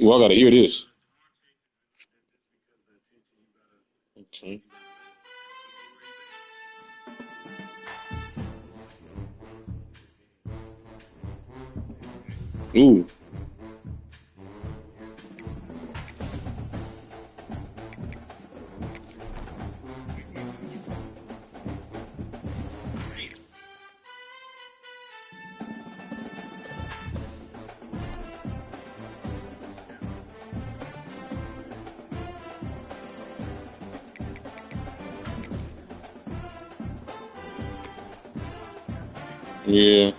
Ooh, I gotta hear this. Okay. Ooh. Yeah.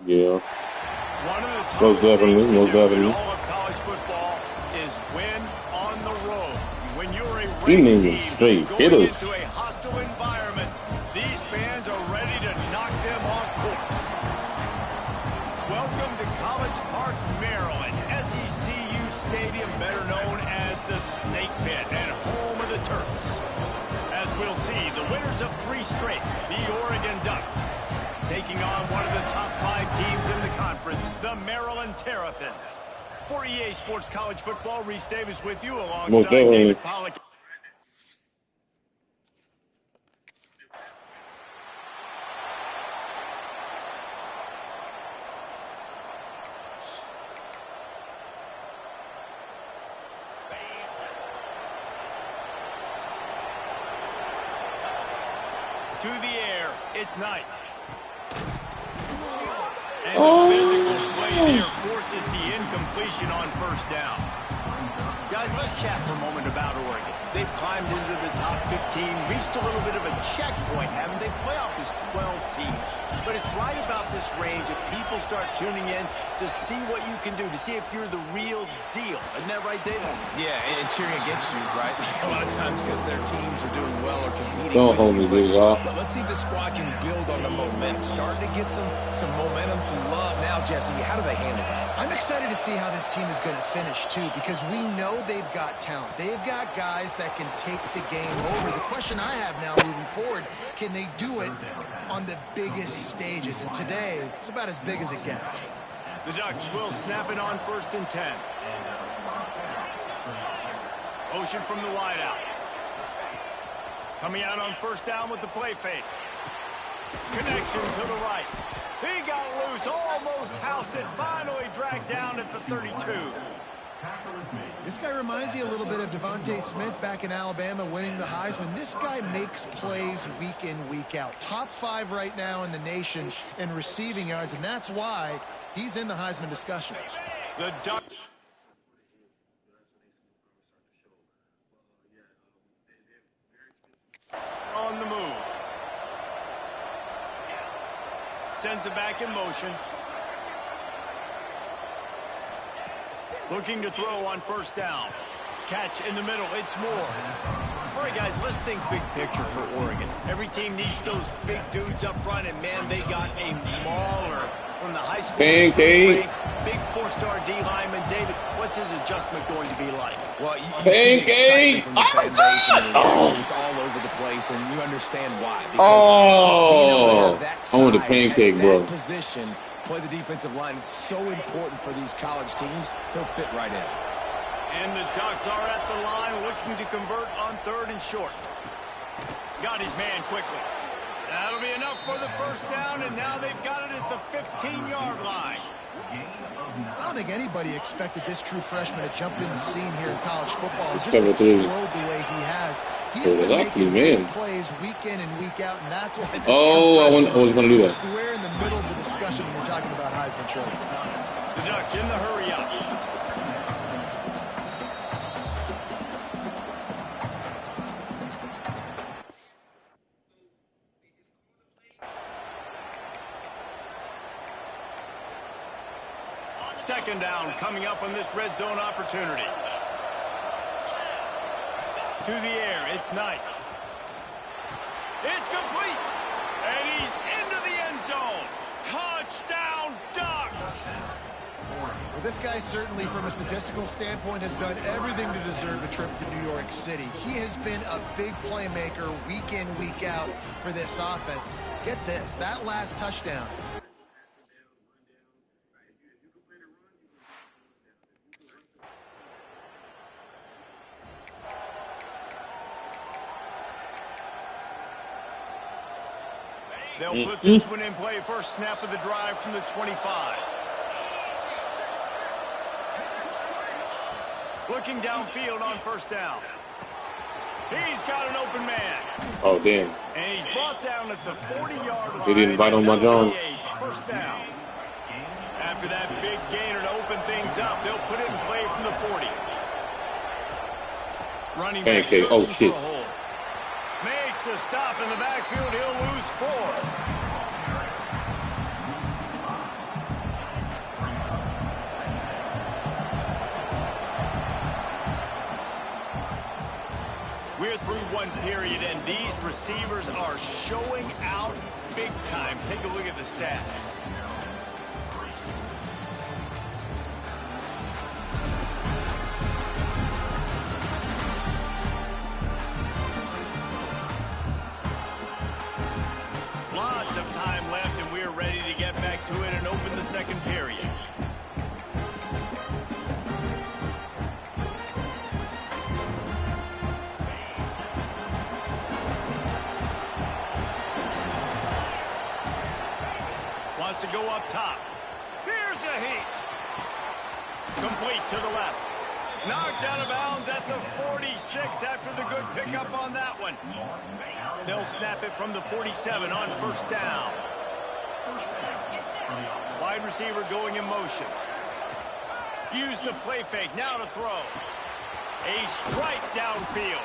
Yeah. One of the Most toughest things definitely. to Most do in definitely. all of college football is win on the road. When you're a He ranked named them team straight going hitters. into a hostile environment, these fans are ready to knock them off course. Welcome to College Park, Maryland, SECU Stadium, better known as the Snake Pit and home of the Terps. As we'll see, the winners of 3 straight, the Oregon Ducks, taking on one of the top 5 teams in the conference, the Maryland Terrapins. For EA Sports College Football, Reese Davis with you Most alongside definitely. David Pollack. To the air, it's Knight. And the physical play there forces the incompletion on first down. Guys, let's chat for a moment about Oregon. They've climbed into the top 15, reached a little bit of a checkpoint, haven't they? Playoff is 12 teams. But it's right about this range that people start tuning in to see what you can do, to see if you're the real deal. Isn't that right, David? Yeah, and cheering against you, right? A lot of times because their teams are doing well or competing Don't with hold you. me, big off. But let's see if the squad can build on the momentum. Starting to get some momentum, some love. Now, Jesse, how do they handle that? I'm excited to see how this team is going to finish, too, because we know they've got talent. They've got guys that can take the game over. The question I have now moving forward, can they do it on the biggest stages? And today, it's about as big as it gets. The Ducks will snap it on 1st and 10. Ocean from the wideout. Coming out on 1st down with the play fake. Connection to the right. He got loose, almost housed it, finally dragged down at the 32. This guy reminds you a little bit of Devontae Smith back in Alabama winning the Heisman. This guy makes plays week in, week out. Top 5 right now in the nation in receiving yards, and that's why he's in the Heisman discussion. The Ducks on the move. Sends it back in motion. Looking to throw on 1st down. Catch in the middle. It's Moore. All right, guys, let's think big picture for Oregon. Every team needs those big dudes up front, and, man, they got a mauler from the high school. Pancake. Big 4-star D lineman. David, what's his adjustment going to be like? Well, you see the excitement from the fan base and the reaction. It's all over the place, and you understand why. Because just being able to have that I want the size pancake, at bro. that position, play the defensive line. It's so important for these college teams. He'll fit right in. And the Ducks are at the line looking to convert on 3rd and short. Got his man quickly. That'll be enough for the 1st down, and now they've got it at the 15-yard line. I don't think anybody expected this true freshman to jump in the scene here in college football. Just Cover three. explode the way he has. He has Oh, been that's making man. big plays week in and week out, and that's why this Oh, true I was going to do that. square in the middle of the discussion when we're talking about Heisman Trophy. The Ducks in the hurry up. Second down coming up on this red zone opportunity. To the air, it's Knight. It's complete. And he's into the end zone. Touchdown, Ducks! Well, this guy certainly, from a statistical standpoint, has done everything to deserve a trip to New York City. He has been a big playmaker week in, week out for this offense. Get this, that last touchdown. They'll put this one in play. First snap of the drive from the 25. Looking downfield on first down. He's got an open man. Oh, damn. And he's brought down at the 40-yard line. He didn't bite on my John. First down. After that big gainer to open things up, they'll put it in play from the 40. Running back Okay. Oh, searching shit. for a hole. Makes a stop in the backfield. He'll lose 4. We're through one period, and these receivers are showing out big time. Take a look at the stats. Lots of time left, and we're ready to get back to it and open the second period. Wants to go up top. Here's a heat. Complete to the left. Knocked out of bounds at the 46 after the good pickup on that one. They'll snap it from the 47 on first down. Wide receiver going in motion. Use the play fake. Now to throw. A strike downfield.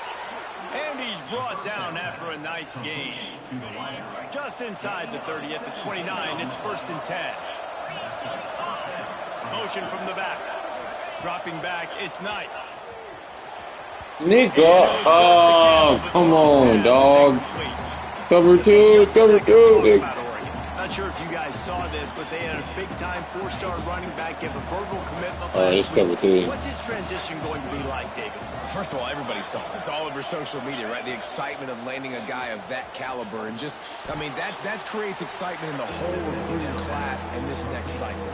And he's brought down after a nice gain. Just inside the 30 at the 29. It's first and 10. Motion from the back. Dropping back. It's Knight. Nigga. Oh, come on, dog. Cover two. Cover two. Not sure if you guys saw this, but they had a big-time four-star running back give a verbal commitment. All right, it's cover three. What's his transition going to be like, David? First of all, everybody saw it. It's all over social media, right? The excitement of landing a guy of that caliber. And just, I mean, that creates excitement in the whole recruiting class in this next cycle.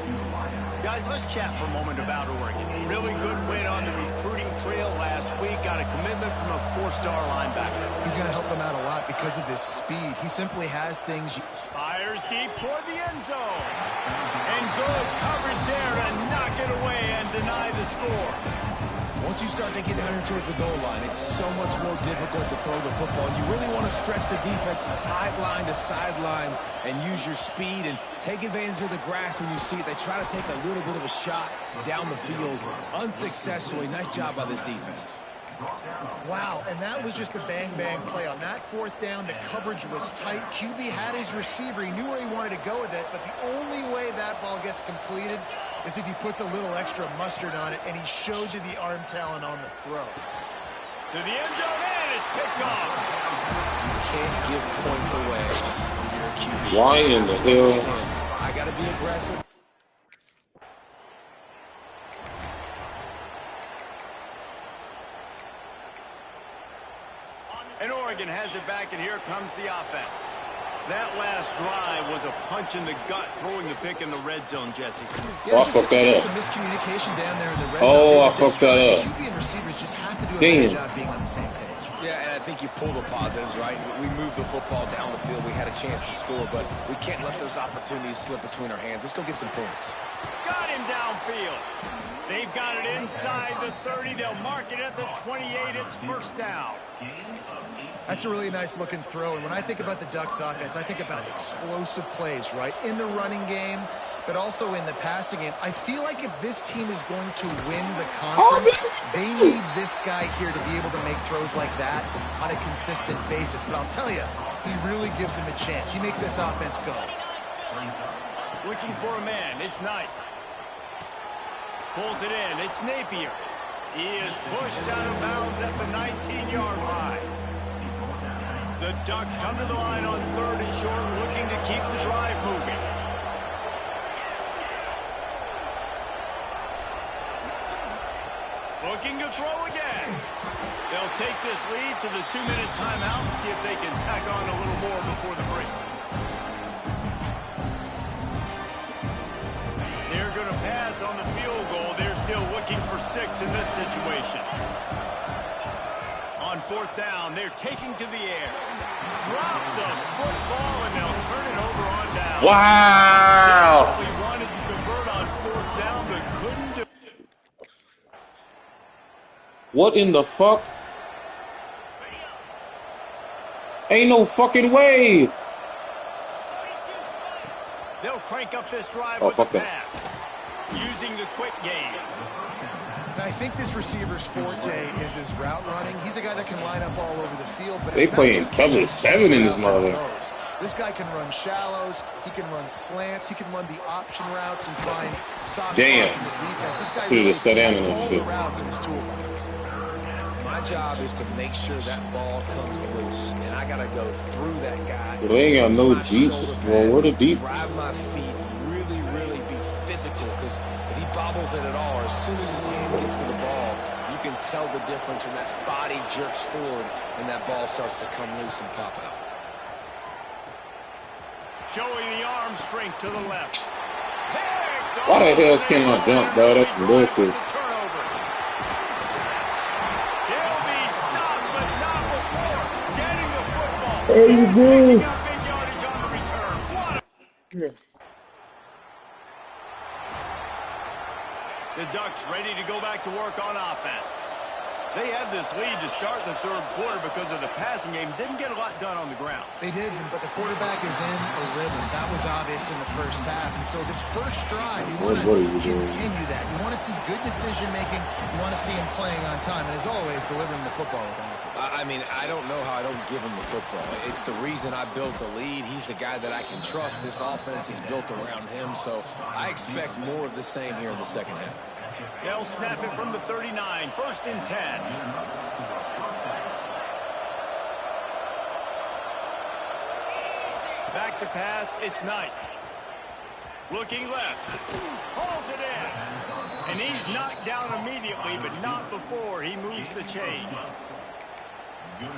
Guys, let's chat for a moment about Oregon. Really good win on the recruiting trail last week. Got a commitment from a four-star linebacker. He's going to help them out a lot because of his speed. He simply has things. Fires deep toward the end zone. And good coverage there to knock it away and deny the score. Once you start to get down here towards the goal line, it's so much more difficult to throw the football. You really want to stretch the defense sideline to sideline and use your speed and take advantage of the grass when you see it. They try to take a little bit of a shot down the field unsuccessfully. Nice job by this defense. Wow, and that was just a bang-bang play. On that fourth down, the coverage was tight. QB had his receiver. He knew where he wanted to go with it, but the only way that ball gets completed is if he puts a little extra mustard on it, and he shows you the arm talent on the throw. To the end zone, and it's picked off. You can't give points away when you're a QB. Why in the hell? I got to be aggressive. And Oregon has it back, and here comes the offense. That last drive was a punch in the gut, throwing the pick in the red zone, Jesse. Oh, I fucked that up. Some miscommunication down there in the red Oh, zone. I fucked that up. QB and receivers just have to do a Damn. better job being on the same page. Yeah, and I think you pull the positives, right? We moved the football down the field. We had a chance to score, but we can't let those opportunities slip between our hands. Let's go get some points. Got him downfield. They've got it inside the 30. They'll mark it at the 28. It's first down. That's a really nice looking throw. And when I think about the Ducks offense, I think about explosive plays, right? In the running game, but also in the passing game. I feel like if this team is going to win the conference, they need this guy here to be able to make throws like that on a consistent basis. But I'll tell you, he really gives him a chance. He makes this offense go. Looking for a man. It's Knight. Pulls it in. It's Napier. He is pushed out of bounds at the 19-yard line. The Ducks come to the line on 3rd and short, looking to keep the drive moving. looking to throw again. They'll take this lead to the 2-minute timeout and see if they can tack on a little more before the break. They're going to pass on the field goal. They're still looking for 6 in this situation. On 4th down, they're taking to the air. Drop the football, and they'll turn it over on down. Wow. Desperately wanted to convert on 4th down, but couldn't do it. What in the fuck? Ain't no fucking way. They'll crank up this drive Oh, with fuck the that. pass, using the quick game. I think this receiver's forte is his route running. He's a guy that can line up all over the field. But They it's not playing just cover catching 7 in this routes and mother. goes. This guy can run shallows. He can run slants. He can run the option routes and find soft Damn. spots in the defense. This guy Should've really just sat down has in that all shit. the routes in his toolbox. My job is to make sure that ball comes loose, and I gotta go through that guy. Well, they ain't got no use my deep. shoulder Well, pad, where the deep? Drive my feet, really be physical. Because if he bobbles it at all, or as soon as his hand gets to the ball, you can tell the difference when that body jerks forward and that ball starts to come loose and pop out. Showing the arm strength to the left. Why the hell can't I jump, bro? That's bullshit. Turnover. He'll be stopped, but not before getting the football. Hey, bro. Picking up big yardage on the return. What a... The Ducks ready to go back to work on offense. They had this lead to start the 3rd quarter because of the passing game. Didn't get a lot done on the ground. They did, but the quarterback is in a rhythm. That was obvious in the first half. And so this first drive, you want What are to you doing? continue that. You want to see good decision-making. You want to see him playing on time. And as always, delivering the football with accuracy. I mean, I don't know how I don't give him the football. It's the reason I built the lead. He's the guy that I can trust. This offense is built around him, so I expect more of the same here in the second half. They'll snap it from the 39. 1st and 10. Back to pass. It's Knight. Looking left. Pulls it in. And he's knocked down immediately, but not before he moves the chains.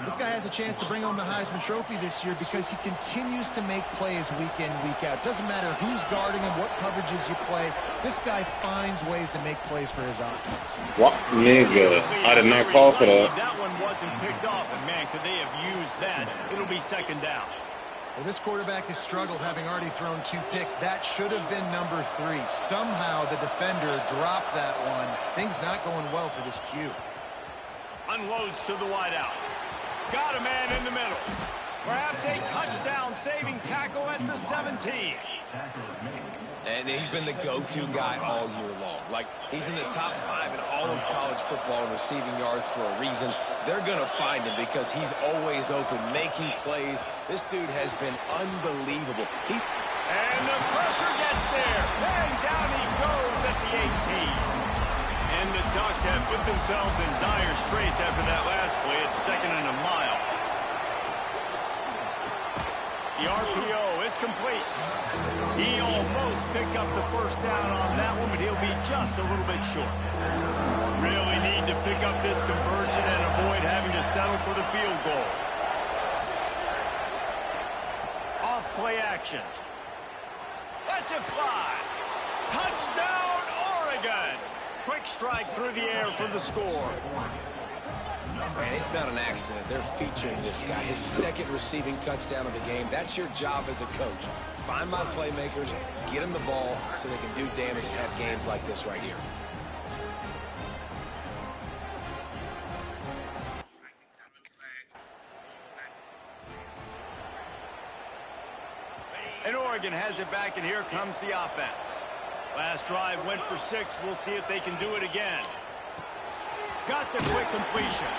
This guy has a chance to bring home the Heisman Trophy this year because he continues to make plays week in, week out. Doesn't matter who's guarding him, what coverages you play. This guy finds ways to make plays for his offense. What? Nigga. I did not call for that. That one wasn't picked off, and man, could they have used that. It'll be 2nd down. Well, this quarterback has struggled, having already thrown 2 picks. That should have been number 3. Somehow the defender dropped that one. Things not going well for this Q. Unloads to the wideout. Got a man in the middle. Perhaps a touchdown-saving tackle at the 17. And he's been the go-to guy all year long. Like, he's in the top 5 in all of college football in receiving yards for a reason. They're going to find him because he's always open, making plays. This dude has been unbelievable. And the pressure gets there. And down he goes at the 18. And the Ducks have put themselves in dire straits after that last play. It's 2nd and a mile. The RPO, it's complete. He almost picked up the 1st down on that one, but he'll be just a little bit short. Really need to pick up this conversion and avoid having to settle for the field goal. Off play action. Let's it fly. Touchdown, Oregon. Quick strike through the air for the score. Man, it's not an accident. They're featuring this guy. His 2nd receiving touchdown of the game. That's your job as a coach. Find my playmakers, get them the ball so they can do damage and have games like this right here. And Oregon has it back, and here comes the offense. Last drive went for 6. We'll see if they can do it again. Got the quick completion.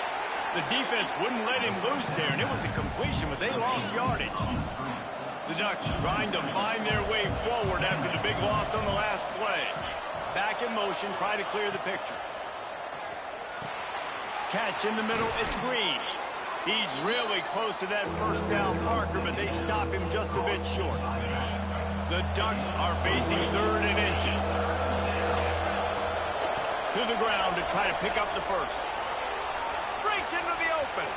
The defense wouldn't let him loose there, and it was a completion, but they lost yardage. The Ducks trying to find their way forward after the big loss on the last play. Back in motion, trying to clear the picture. Catch in the middle, it's Green. He's really close to that 1st down marker, but they stop him just a bit short. The Ducks are facing 3rd and inches. To the ground to try to pick up the first. Breaks into the open.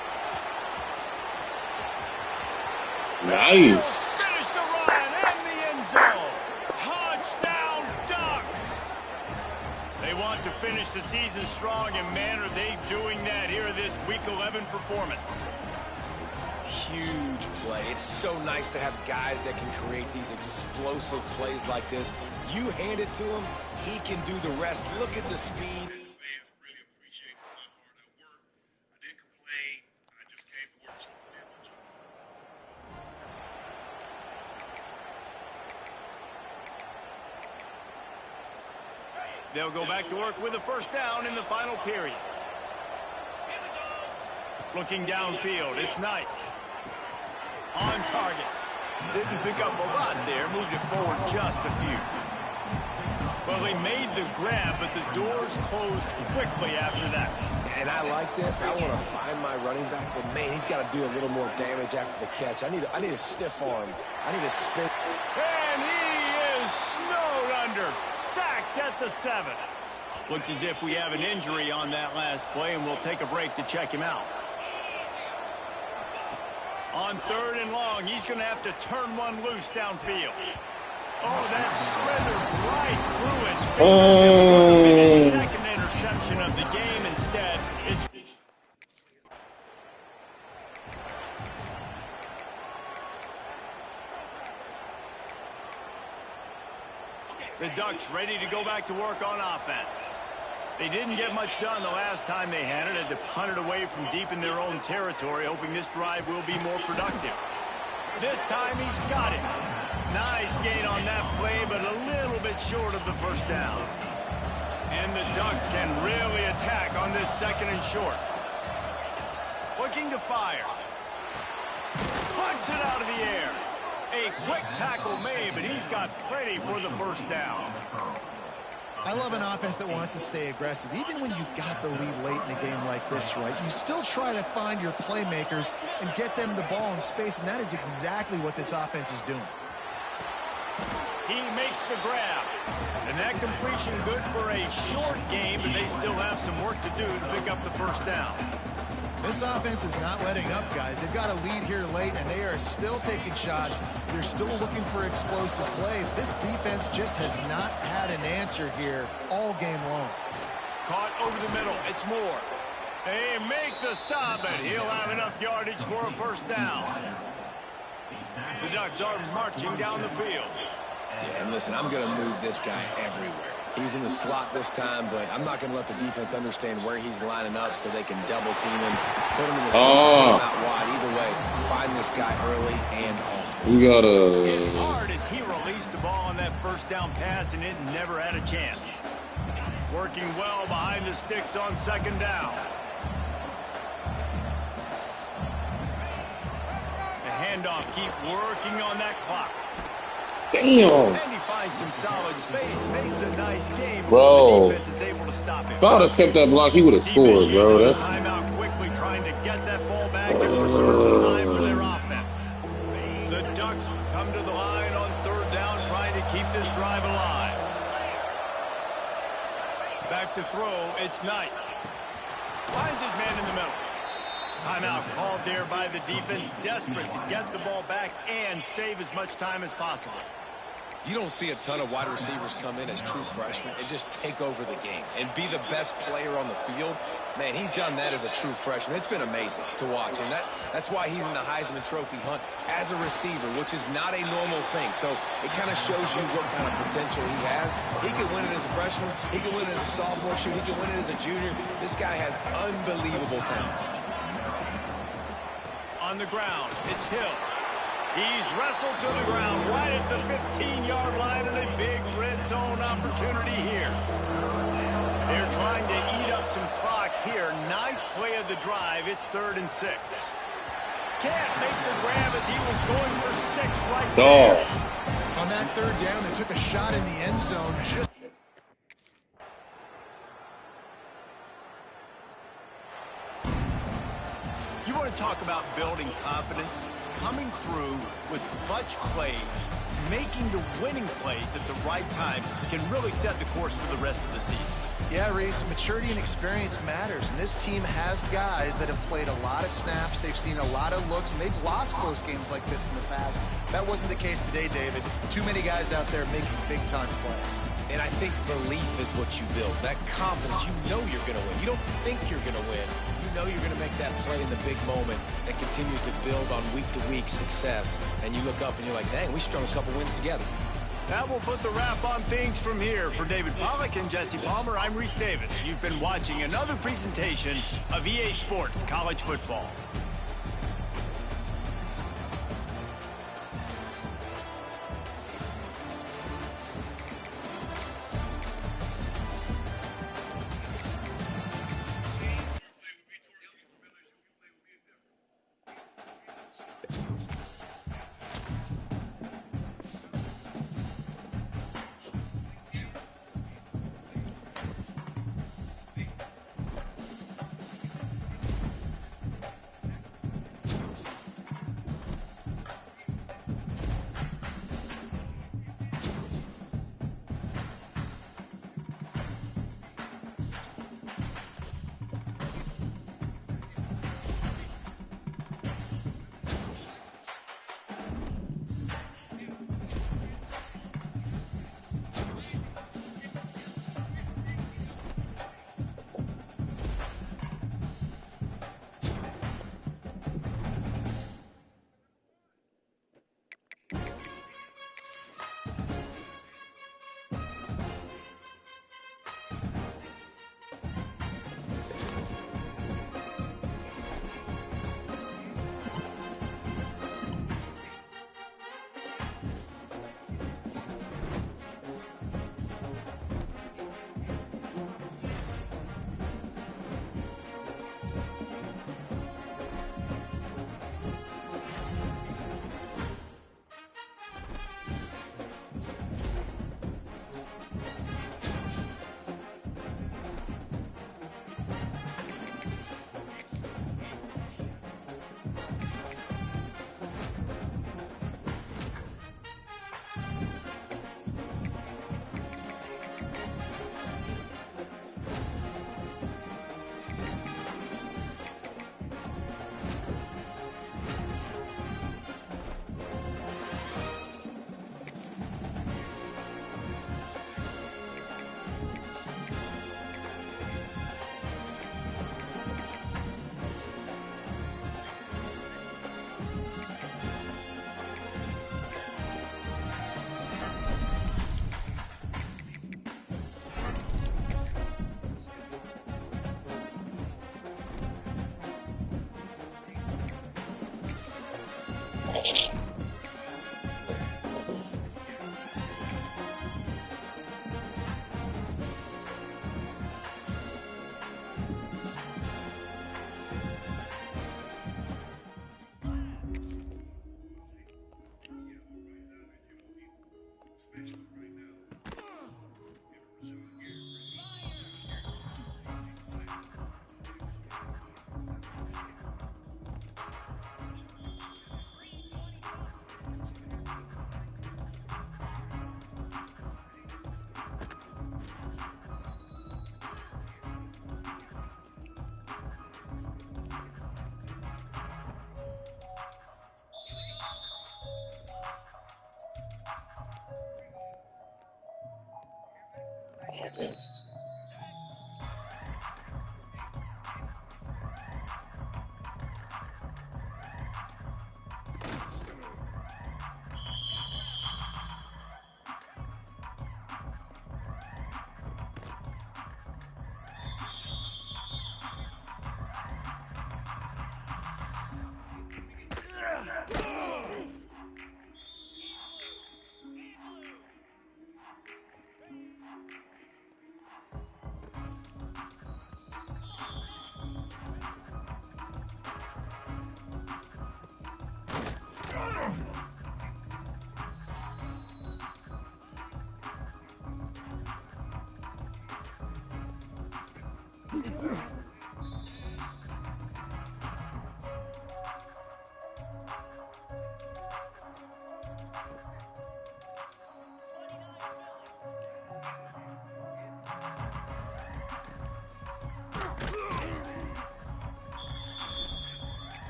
Nice. Finish the run and the end zone. Touchdown, Ducks. They want to finish the season strong, and man, are they doing that here this Week 11 performance. Huge play. It's so nice to have guys that can create these explosive plays like this. You hand it to him, he can do the rest. Look at the speed. They'll go back to work with a first down in the final period. Looking downfield, it's Knight. On target. Didn't pick up a lot there, moved it forward just a few. Well, they made the grab, but the doors closed quickly after that. And I like this. I want to find my running back, but man, he's got to do a little more damage after the catch. I need a stiff arm. I need a spin. And he is snowed under. Sacked at the 7. Looks as if we have an injury on that last play, and we'll take a break to check him out. On 3rd and long, he's going to have to turn one loose downfield. Oh, that slithered right through his fingers. His second interception of the game. Instead, it's... The Ducks ready to go back to work on offense. They didn't get much done the last time they had it. Had to punt it away from deep in their own territory, hoping this drive will be more productive. This time he's got it. Nice gain on that play, but a little bit short of the first down. And the Ducks can really attack on this 2nd and short. Looking to fire. Punts it out of the air. A quick tackle made, but he's got plenty for the first down. I love an offense that wants to stay aggressive. Even when you've got the lead late in a game like this, right, you still try to find your playmakers and get them the ball in space, and that is exactly what this offense is doing. He makes the grab. And that completion good for a short game, but they still have some work to do to pick up the first down. This offense is not letting up, guys. They've got a lead here late, and they are still taking shots. They're still looking for explosive plays. This defense just has not had an answer here all game long. Caught over the middle. It's Moore. They make the stop, and he'll have enough yardage for a first down. The Ducks are marching down the field. Yeah, and listen, I'm going to move this guy everywhere. He's in the slot this time, but I'm not going to let the defense understand where he's lining up so they can double team him, put him in the slot, out wide. Either way, find this guy early and often. We gotta... Hit hard as he released the ball on that first down pass, and it never had a chance. Working well behind the sticks on 2nd down. The handoff keeps working on that clock. Damn. And he finds some solid space, makes a nice game. Bro. The defense is able to stop him. If I would have kept that block, he would have scored, bro. That's... Timeout quickly trying to get that ball back and preserve the time for their offense. The Ducks come to the line on 3rd down, trying to keep this drive alive. Back to throw, it's Knight. Finds his man in the middle. Timeout called there by the defense, desperate to get the ball back and save as much time as possible. You don't see a ton of wide receivers come in as true freshmen and just take over the game and be the best player on the field. Man, he's done that as a true freshman. It's been amazing to watch, and that's why he's in the Heisman Trophy hunt as a receiver, which is not a normal thing. So it kind of shows you what kind of potential he has. He could win it as a freshman. He could win it as a sophomore. Shoot, he could win it as a junior. This guy has unbelievable talent. On the ground, it's Hill. He's wrestled to the ground right at the 15-yard line, and a big red zone opportunity here. They're trying to eat up some clock here. 9th play of the drive. It's 3rd and 6. Can't make the grab as he was going for 6 right there. On that 3rd down, they took a shot in the end zone. You want to talk about building confidence? Coming through with clutch plays, making the winning plays at the right time can really set the course for the rest of the season. Yeah, Reese, maturity and experience matters, and this team has guys that have played a lot of snaps, they've seen a lot of looks, and they've lost close games like this in the past. That wasn't the case today, David. Too many guys out there making big-time plays. And I think belief is what you build. That confidence, you know you're going to win. You don't think you're going to win. You know you're going to make that play in the big moment that continues to build on week-to-week success. And you look up and you're like, dang, we strung a couple wins together. That will put the wrap on things from here. For David Pollack and Jesse Palmer, I'm Reese Davis. You've been watching another presentation of EA Sports College Football.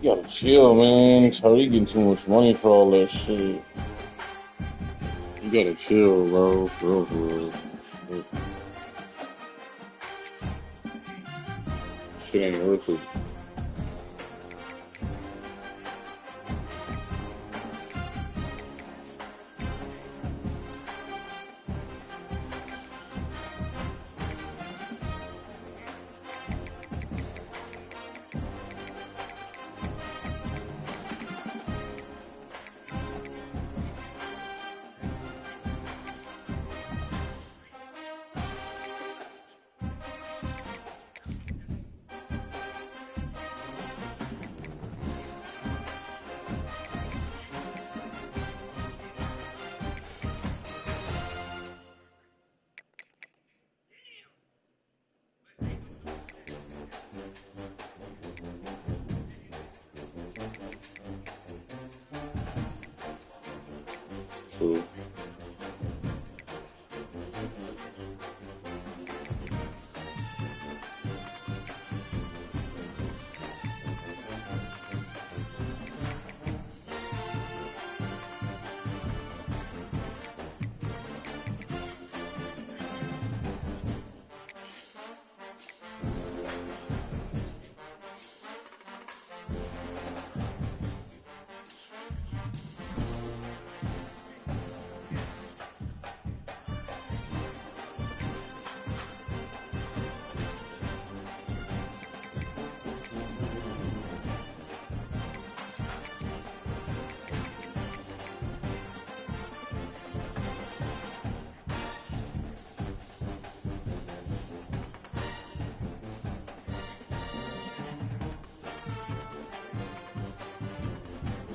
You gotta chill, man. Tyreek getting too much money for all that shit. You gotta chill, bro. For real, for real. Shit ain't worth it. True.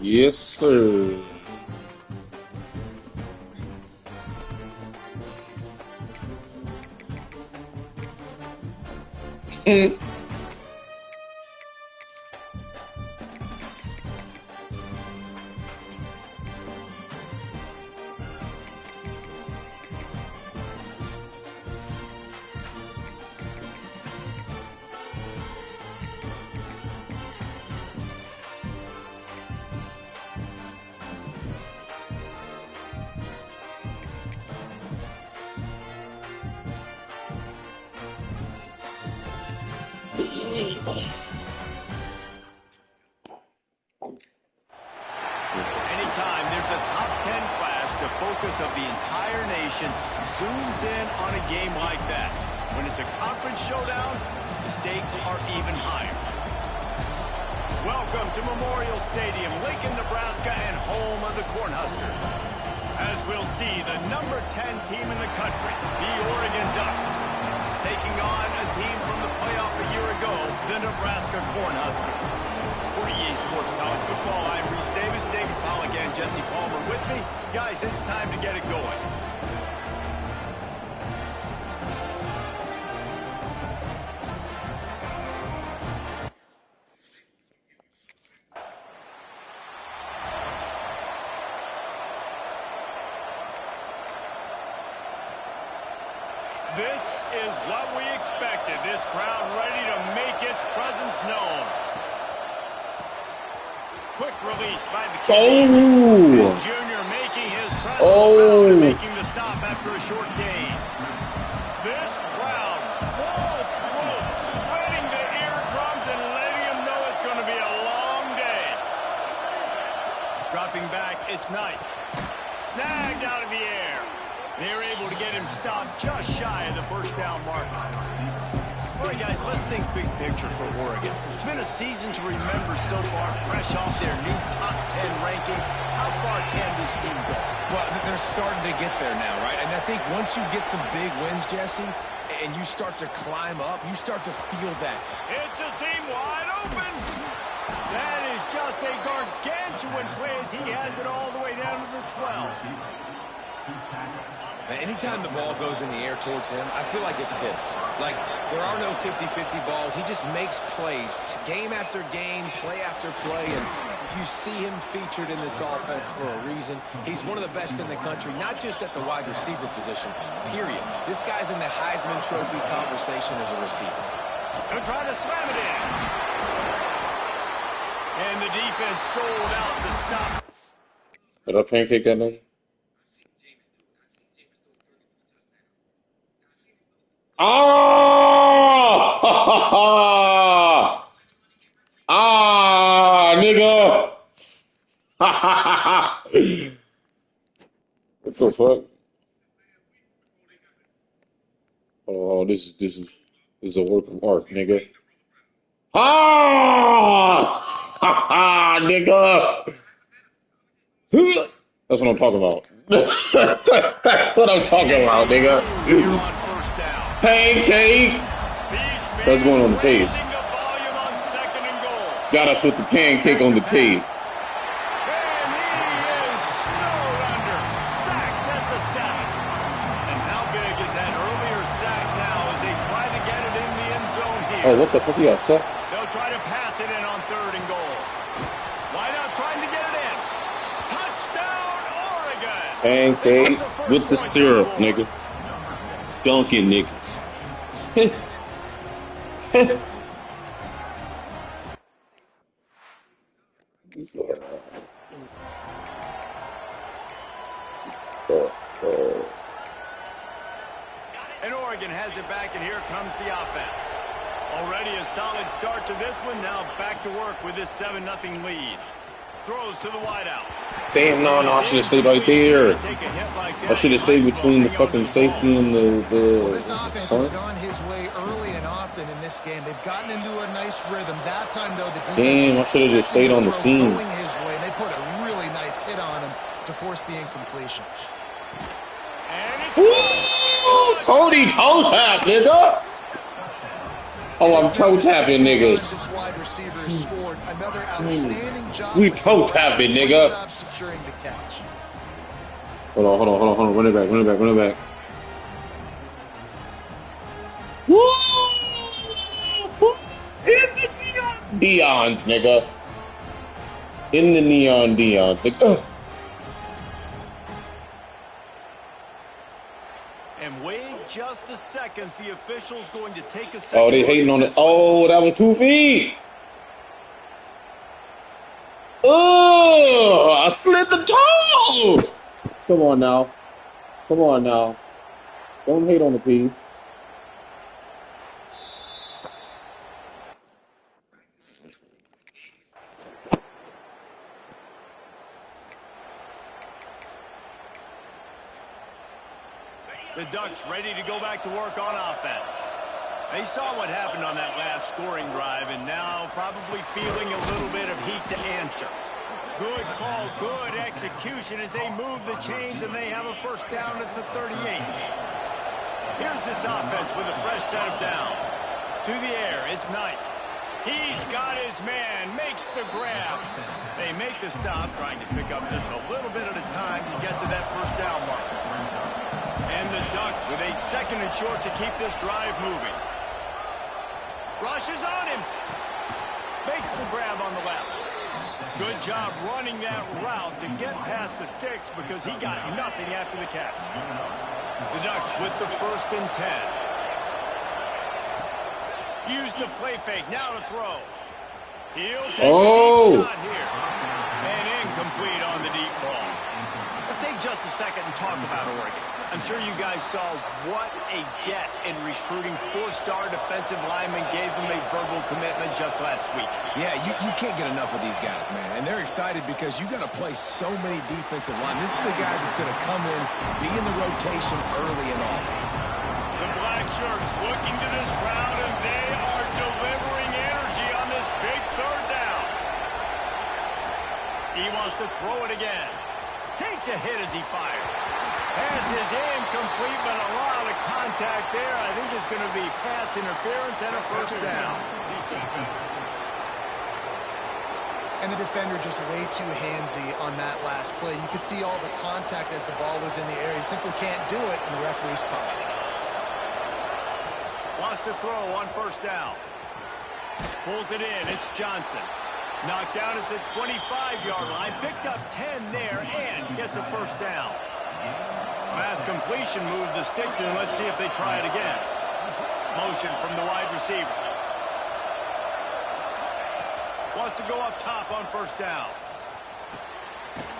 Yes, sir. Anytime there's a top 10 clash, the focus of the entire nation zooms in on a game like that. When it's a conference showdown, the stakes are even higher. Welcome to Memorial Stadium, Lincoln, Nebraska, and home of the Cornhuskers. As we'll see, the number 10 team in the country, the Oregon Ducks, taking on a team from the playoff a year ago, the Nebraska Cornhuskers. For EA Sports College Football, I'm Reese Davis, David Pollack, and Jesse Palmer with me. Guys, it's time to get it going. This is what we expected. This crowd ready to make its presence known. Quick release by the QB. This junior making his presence known and making the stop after a short gain. This crowd, full throat, spreading the eardrums and letting them know it's going to be a long day. Dropping back, it's Knight. Snagged out of the air. They're able to get him stopped just shy of the first down marker. All right, guys, let's think big picture for Oregon. It's been a season to remember so far, fresh off their new top 10 ranking. How far can this team go? Well, they're starting to get there now, right? And I think once you get some big wins, Jesse, and you start to climb up, you start to feel that. It's a seam wide open. That is just a gargantuan play as he has it all the way down to the 12. Anytime the ball goes in the air towards him, I feel like it's his. Like, there are no 50-50 balls. He just makes plays, game after game, play after play, and you see him featured in this offense for a reason. He's one of the best in the country, not just at the wide receiver position, period. This guy's in the Heisman Trophy conversation as a receiver. They'll try to slam it in. And the defense sold out to stop. Did I pancake that nigga? Ah! Ah, nigga! What the fuck? Oh, this is a work of art, nigga. Ah! Nigga! That's what I'm talking about. That's what I'm talking about, nigga. Pancake! That's going on the tape. Gotta put the pancake on the tape. And he is snowed under. Sacked at the 7. And how big is that earlier sack now as they try to get it in the end zone here? Oh, what the fuck you got set? They'll try to pass it in on 3rd and goal. Wide out trying to get it in. Touchdown, Oregon! Pancake with the syrup, nigga. Dunkin' niggas. And Oregon has it back, and here comes the offense. Already a solid start to this one. Now back to work with this 7-0 lead. Throws to the wideout. Damn, no, I should have stayed right there. I should have stayed between the fucking safety and the Well, this offense has gone his way early and often in this game. They've gotten into a nice rhythm. That time, though, the defense damn, I should have just stayed on the scene. Going his way, and they put a really nice hit on him to force the incompletion. Ooh, Cody toe tap, nigga. Oh, I'm toe tapping niggas. This wide receiver has scored another outstanding job. We toe tapping, nigga. Job securing the catch. Hold on. Run it back. Woo! In the neon Deons, nigga. In the neon Deons, nigga. And wait just a second. The official's going to take a second. Oh, they hating on it. Oh, that was 2 feet. Oh, I slid the toe. Come on now. Don't hate on the P. The Ducks ready to go back to work on offense. They saw what happened on that last scoring drive and now probably feeling a little bit of heat to answer. Good call, good execution as they move the chains and they have a first down at the 38. Here's this offense with a fresh set of downs. To the air, it's Knight. He's got his man, makes the grab. They make the stop, trying to pick up just a little bit at a time to get to that first down mark. And the Ducks with a 2nd and short to keep this drive moving. Rushes on him. Makes the grab on the left. Good job running that route to get past the sticks because he got nothing after the catch. The Ducks with the 1st and 10. Use the play fake. Now to throw. He'll take a deep shot here. And incomplete on the deep ball. Let's take just a second and talk about Oregon. I'm sure you guys saw what a get in recruiting. 4-star defensive linemen gave them a verbal commitment just last week. Yeah, you can't get enough of these guys, man. And they're excited because you got to play so many defensive line. This is the guy that's going to come in, be in the rotation early and often. The black shirts looking to this crowd, and they are delivering energy on this big third down. He wants to throw it again. Takes a hit as he fires. Pass is incomplete, but a lot of contact there. I think it's going to be pass interference and a first down. And the defender just way too handsy on that last play. You could see all the contact as the ball was in the air. He simply can't do it, and the referee's call. Wants to throw on first down. Pulls it in. It's Johnson. Knocked down at the 25-yard line. Picked up 10 there and gets a first down. Pass completion, move the sticks, and let's see if they try it again. Motion from the wide receiver. Wants to go up top on first down.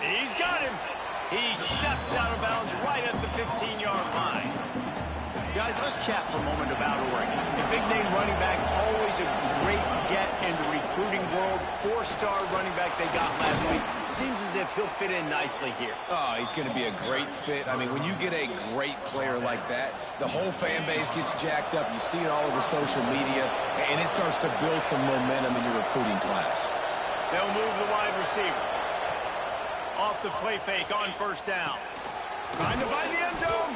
He's got him. He steps out of bounds right at the 15-yard line. Guys, let's chat for a moment about Oregon. A big-name running back, always a great get in the recruiting world. 4-star running back they got last week. Seems as if he'll fit in nicely here. Oh, he's going to be a great fit. I mean, when you get a great player like that, the whole fan base gets jacked up. You see it all over social media, and it starts to build some momentum in your recruiting class. They'll move the wide receiver. Off the play fake on first down. Trying to find the end zone.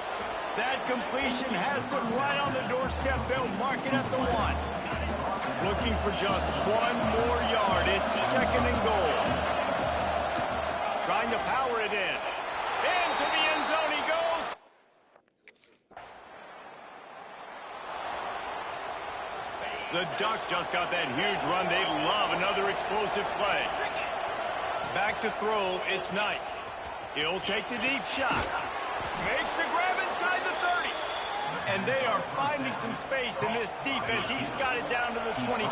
That completion has them right on the doorstep. They'll mark it at the 1. Looking for just 1 more yard. It's second and goal. Trying to power it in. Into the end zone he goes. The Ducks just got that huge run. They love another explosive play. Back to throw. It's nice. He'll take the deep shot. Makes the grab inside the 30. And they are finding some space in this defense. He's got it down to the 25.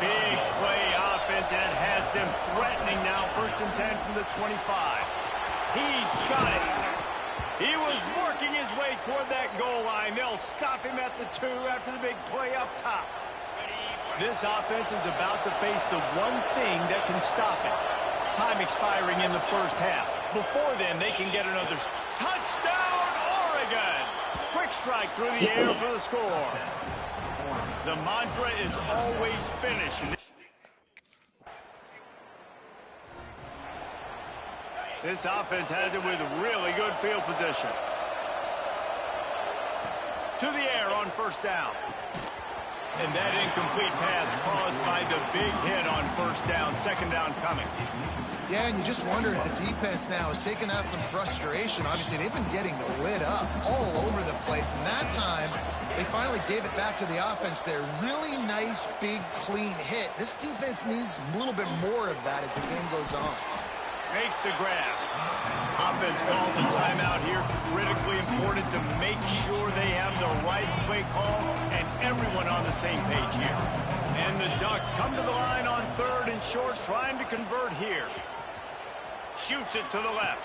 Big play offense, and it has them threatening now. First and 10 from the 25. He's got it. He was working his way toward that goal line. They'll stop him at the 2 after the big play up top. This offense is about to face the one thing that can stop it. Time expiring in the first half. Before then, they can get another touchdown, Oregon! Quick strike through the air for the score. The mantra is always finish. This offense has it with really good field position. To the air on first down. And that incomplete pass caused by the big hit on first down. Second down coming. Yeah, and you just wonder if the defense now has taken out some frustration. Obviously, they've been getting lit up all over the place. And that time, they finally gave it back to the offense there. Really nice, big, clean hit. This defense needs a little bit more of that as the game goes on. Makes the grab. Offense calls a timeout here. Critically important to make sure they have the right play call and everyone on the same page here. And the Ducks come to the line on third and short, trying to convert here. Shoots it to the left.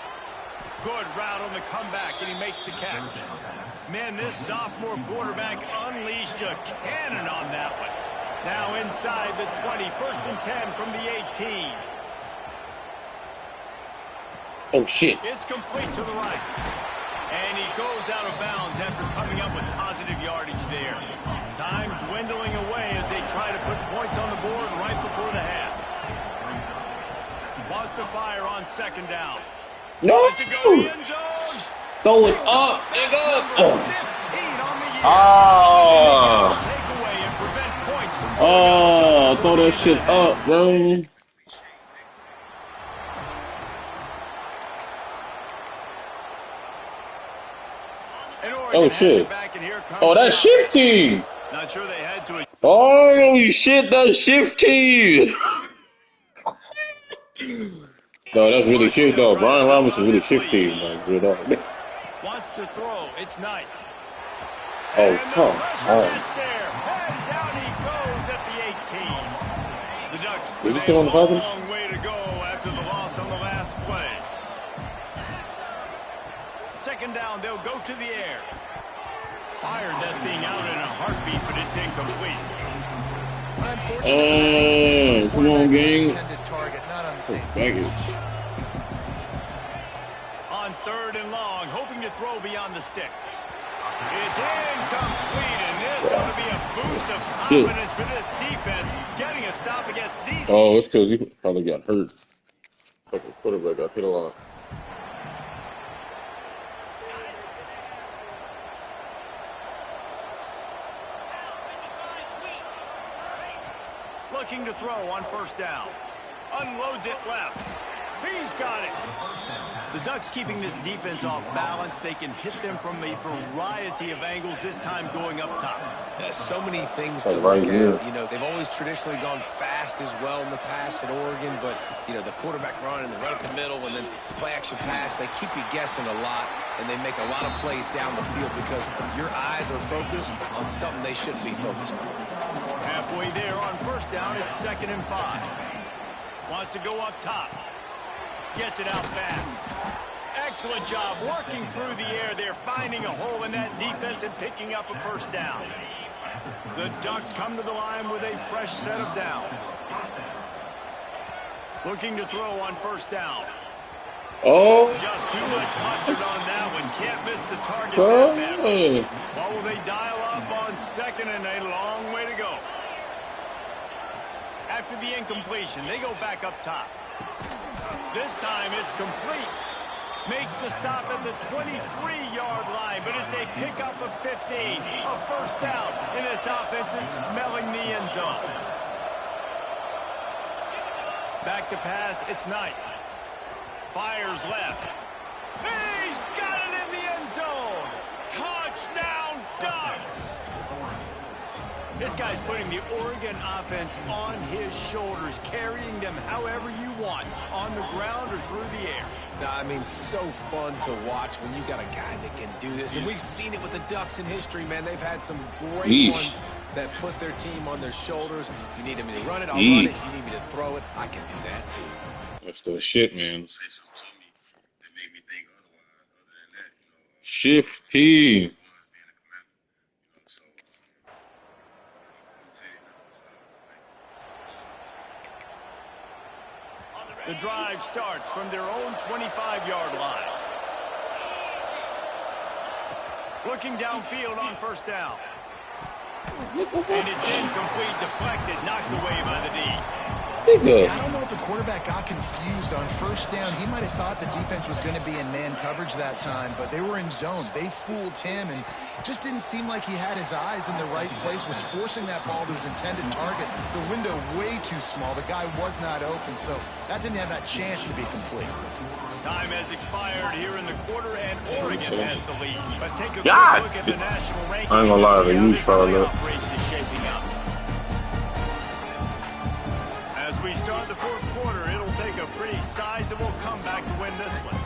Good route on the comeback, and he makes the catch. Man, this sophomore quarterback unleashed a cannon on that one. Now inside the 20, first and 10 from the 18. Oh, shit. It's complete to the right. And he goes out of bounds after coming up with positive yardage there. Time dwindling away as they try to put points on the board right before the half. Wants to fire on second down. No! To go to the end zone. Throw it up, nigga! Number 15 on the year. Ah! Takeaway and prevent points from Oh, throw that shit up, bro. Oh, shit. Oh, that's shifty. Not sure they had to. Holy shit, that's shifty. No, that's really shifty, though. Brian Robinson is really shifty. Like, good up. Wants to throw. It's Knight. Oh, come on. And down he goes at the 18. The Ducks. Is this still on the Falcons? Long way to go after the loss on the last play. second down, they'll go to the air. Fired that thing out in a heartbeat, but it's incomplete. Oh, come on, gang. Target, not on the same Baggage. On 3rd and long, hoping to throw beyond the sticks. It's incomplete, and this ought to be a boost of confidence for this defense, getting a stop against these. Oh, it's because he probably got hurt. Fucking quarterback got hit a lot. Looking to throw on 1st down. Unloads it left. He's got it. The Ducks keeping this defense off balance. They can hit them from a variety of angles, this time going up top. So many things to look at. You know, they've always traditionally gone fast as well in the past at Oregon, but, you know, the quarterback run and the run up the middle and then the play-action pass, they keep you guessing a lot, and they make a lot of plays down the field because your eyes are focused on something they shouldn't be focused on. Halfway there on 1st down, it's 2nd and 5. Wants to go up top. Gets it out fast. Excellent job working through the air there, finding a hole in that defense and picking up a 1st down. The Ducks come to the line with a fresh set of downs. Looking to throw on 1st down. Oh. Just too much mustard on that one. Can't miss the target that badly. What will they dial up on 2nd and a long way to go? After the incompletion, they go back up top. This time it's complete. Makes the stop at the 23-yard line, but it's a pickup of 15. A 1st down, and this offense is smelling the end zone. Back to pass, it's Knight. Fires left. He's got it in the end zone. Touchdown, Ducks. This guy's putting the Oregon offense on his shoulders, carrying them however you want, on the ground or through the air. I mean, so fun to watch when you got a guy that can do this. And we've seen it with the Ducks in history, man. They've had some great ones that put their team on their shoulders. If you need me to run it, I'll run it. If you need me to throw it, I can do that too. That's the shit, man. Shifty. The drive starts from their own 25-yard line. Looking downfield on 1st down. And it's incomplete, deflected, knocked away by the D. Yeah, I don't know if the quarterback got confused on 1st down. He might have thought the defense was going to be in man coverage that time, but they were in zone. They fooled him, and just didn't seem like he had his eyes in the right place, was forcing that ball to his intended target. The window way too small. The guy was not open, so that didn't have that chance to be complete. Time has expired here in the quarter, and Oregon has the lead. Let's take a quick look at the national rankings. I ain't gonna lie, the huge foul up. As we start the 4th quarter, it'll take a pretty sizable comeback to win this one.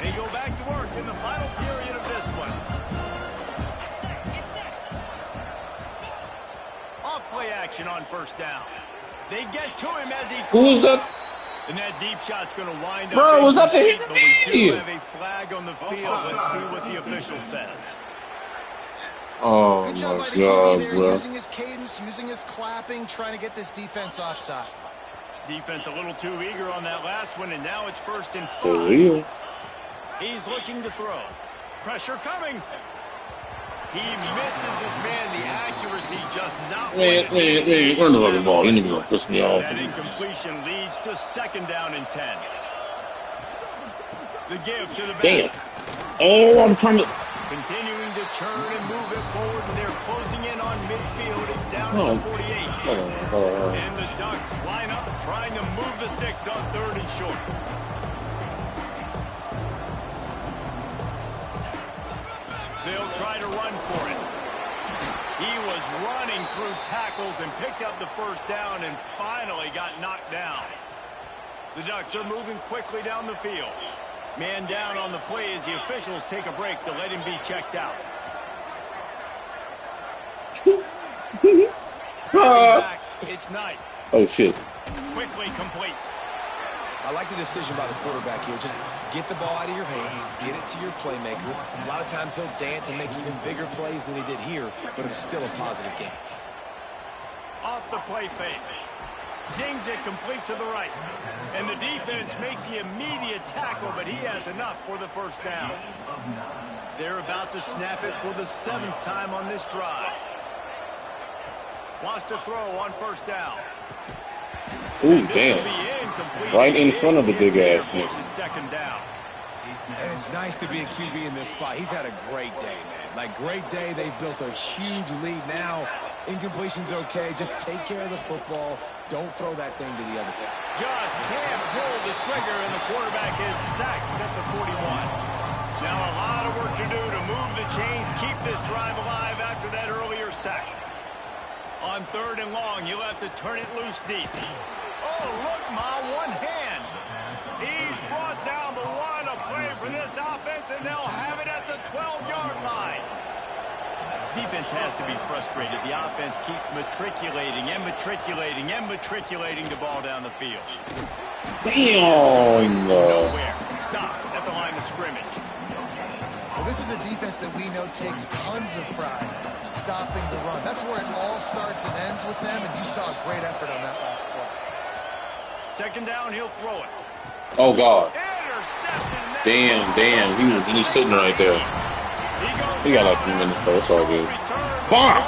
They go back to work in the final period of this one. Off play action on 1st down. They get to him as he throws. Who's that? And that deep shot's going to wind up. Bro, was that to hit but we do me? have a flag on the field. Let's see what the official says. Oh, Good job by the God, QB there, bro. using his cadence, using his clapping, trying to get this defense offside. Defense a little too eager on that last one, and now it's 1st and 5. For real. He's looking to throw. Pressure coming. He misses his man. The accuracy just not. Man, run the rubber ball. You need to piss me off. That incompletion leads to 2nd down and 10. The give to the back. Damn. Oh, I'm trying to. Continuing to churn and move it forward, and they're closing in on midfield. It's down Oh. to 48. And the Ducks line up, trying to move the sticks on 3rd and short. They'll try to run for it. He was running through tackles and picked up the 1st down and finally got knocked down. The Ducks are moving quickly down the field. Man down on the play as the officials take a break to let him be checked out. Back, it's Knight. Oh, shit. Quickly complete. I like the decision by the quarterback here. Just get the ball out of your hands, get it to your playmaker. A lot of times he'll dance and make even bigger plays than he did here, but it was still a positive game. Off the play fake. Zings it complete to the right. And the defense makes the immediate tackle, but he has enough for the first down. They're about to snap it for the 7th time on this drive. Wants to throw on first down. Ooh, damn. Right in front of the big ass nigga. Second down. And it's nice to be a QB in this spot. He's had a great day, man. Like, great day. They've built a huge lead now. Incompletion's okay. Just take care of the football. Don't throw that thing to the other guy. Just can't pull the trigger, and the quarterback is sacked at the 41. Now a lot of work to do to move the chains, keep this drive alive after that earlier sack. On 3rd and long, you'll have to turn it loose deep. Oh, look, Ma, one hand. He's brought down the one, a play for this offense, and they'll have it at the 12-yard line. Defense has to be frustrated. The offense keeps matriculating and matriculating and matriculating the ball down the field. Damn. Nowhere. Stop at the line of scrimmage. Well, this is a defense that we know takes tons of pride stopping the run. That's where it all starts and ends with them, and you saw a great effort on that last play. 2nd down, he'll throw it. Oh, God. Intercepted. Damn. He's sitting right there. He got like 3 minutes, though. It's all good. Fuck!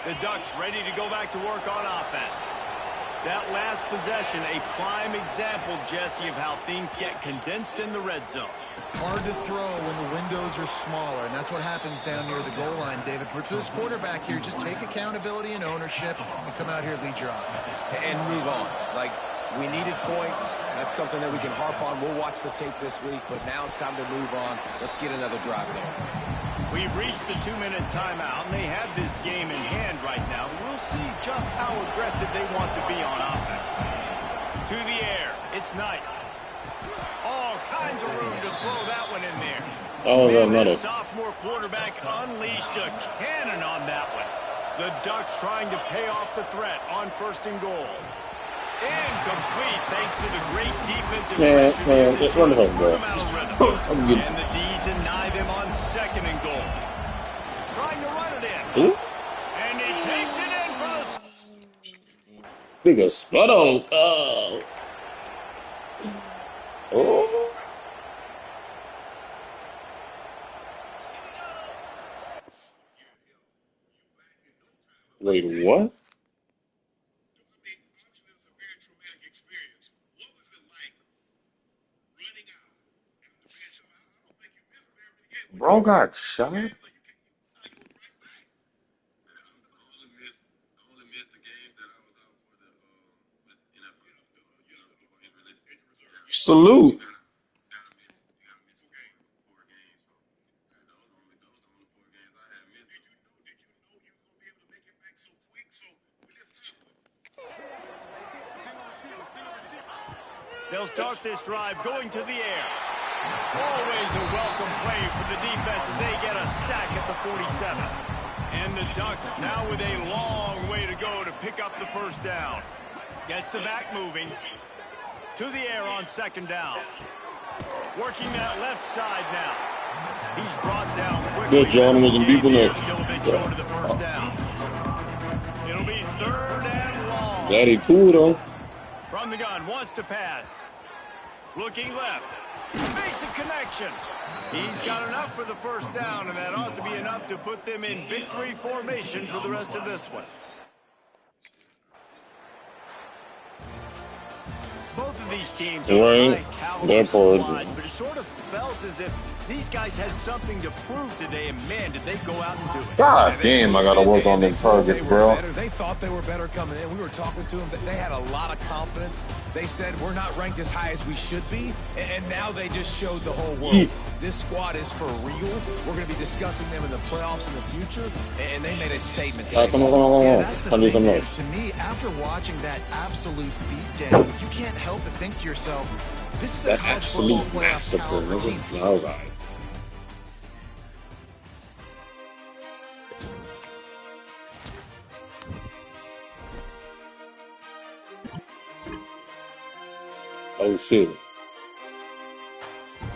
The Ducks ready to go back to work on offense. That last possession, a prime example, Jesse, of how things get condensed in the red zone. Hard to throw when the windows are smaller, and that's what happens down near the goal line, David. But for this quarterback here, just take accountability and ownership and come out here and lead your offense. And move on. Like, we needed points. That's something that we can harp on. We'll watch the tape this week, but now it's time to move on. Let's get another drive going. We've reached the 2-minute timeout, and they have this game in hand right now. We'll see just how aggressive they want to be on offense. To the air. It's Knight. All kinds of room to throw that one in there. Oh, The sophomore quarterback unleashed a cannon on that one. The Ducks trying to pay off the threat on 1st and goal. Incomplete thanks to the great defensive pressure. Man, just run the home, bro. And the D deny them on 2nd and goal. Trying to run it in. Ooh. And he takes it in for the... Big a sputto. Oh. Wait, what? Bro got shot? Salute. They'll start this drive going to the air. Always a welcome play for the defense as they get a sack at the 47. And the Ducks now with a long way to go to pick up the 1st down. Gets the back moving. To the air on 2nd down. Working that left side now. He's brought down quickly. Good, John wasn't deep enough. Still a bit short of the 1st down. It'll be 3rd and long. Daddy cool, though. From the gun, wants to pass. Looking left. Makes a connection. He's got enough for the 1st down, and that ought to be enough to put them in victory formation for the rest of this one. Both of these teams are high caliber squads, but it sort of felt as if these guys had something to prove today, and man, did they go out and do it. God damn, I gotta work on them targets, bro. They thought they were better coming in. We were talking to them, that they had a lot of confidence. They said, we're not ranked as high as we should be, and now they just showed the whole world. This squad is for real. We're going to be discussing them in the playoffs in the future, and they made a statement today. Yeah, that's the thing, to me, after watching that absolute beatdown, you can't help but think to yourself, this is a college football playoff caliber team. Oh, shit.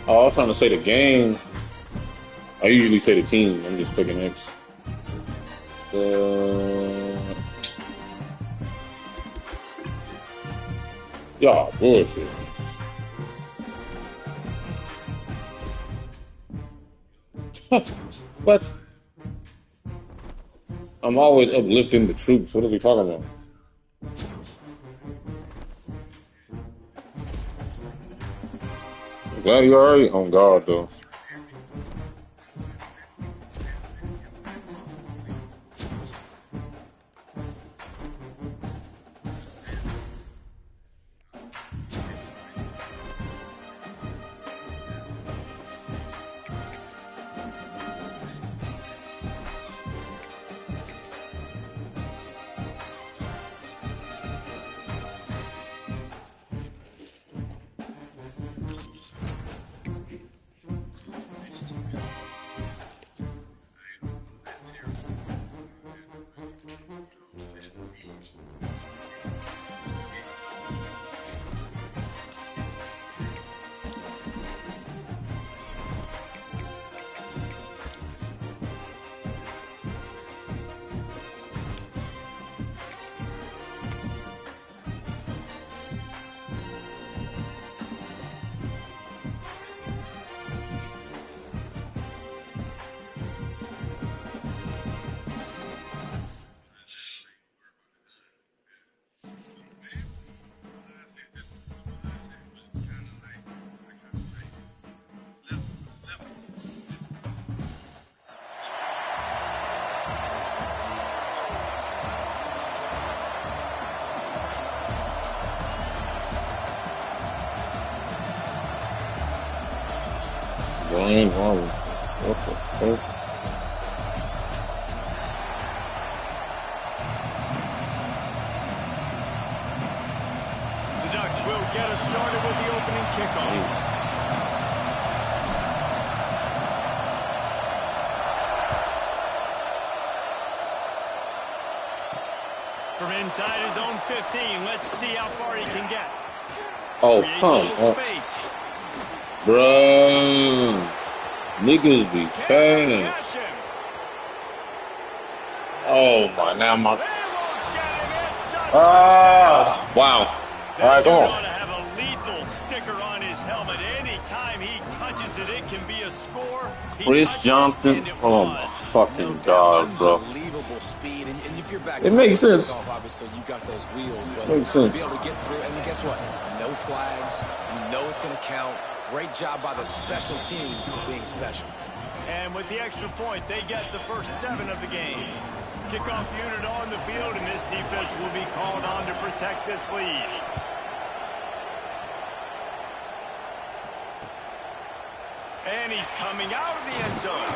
Oh, I was trying to say the game. I usually say the team. I'm just clicking X. Y'all bullshit. What? I'm always uplifting the troops. What is he talking about? I'm glad you're alright. On guard, though. Brian Rollins. What the fuck? The Ducks will get us started with the opening kickoff. From inside his own 15, let's see how far he can get. Oh, Creates a come little on. space. Bruh. Niggas be Can't catch fast. him. Oh, my. Now my. They won't get him. It's a touchdown. Ah. Wow. All That right, dude come ought on. to have a lethal sticker on his helmet. Anytime he touches it, it can be a score. He Chris touched it, Johnson. and it Oh, my was. fucking God, bro. Unbelievable speed, and if you're back, It makes to sense. kickoff, obviously you've got those wheels, but Makes to sense. be able to get through, and guess what? No flags. You know it's going to count. Great job by the special teams being special. And with the extra point, they get the first 7 of the game. Kickoff unit on the field, and this defense will be called on to protect this lead. And he's coming out of the end zone.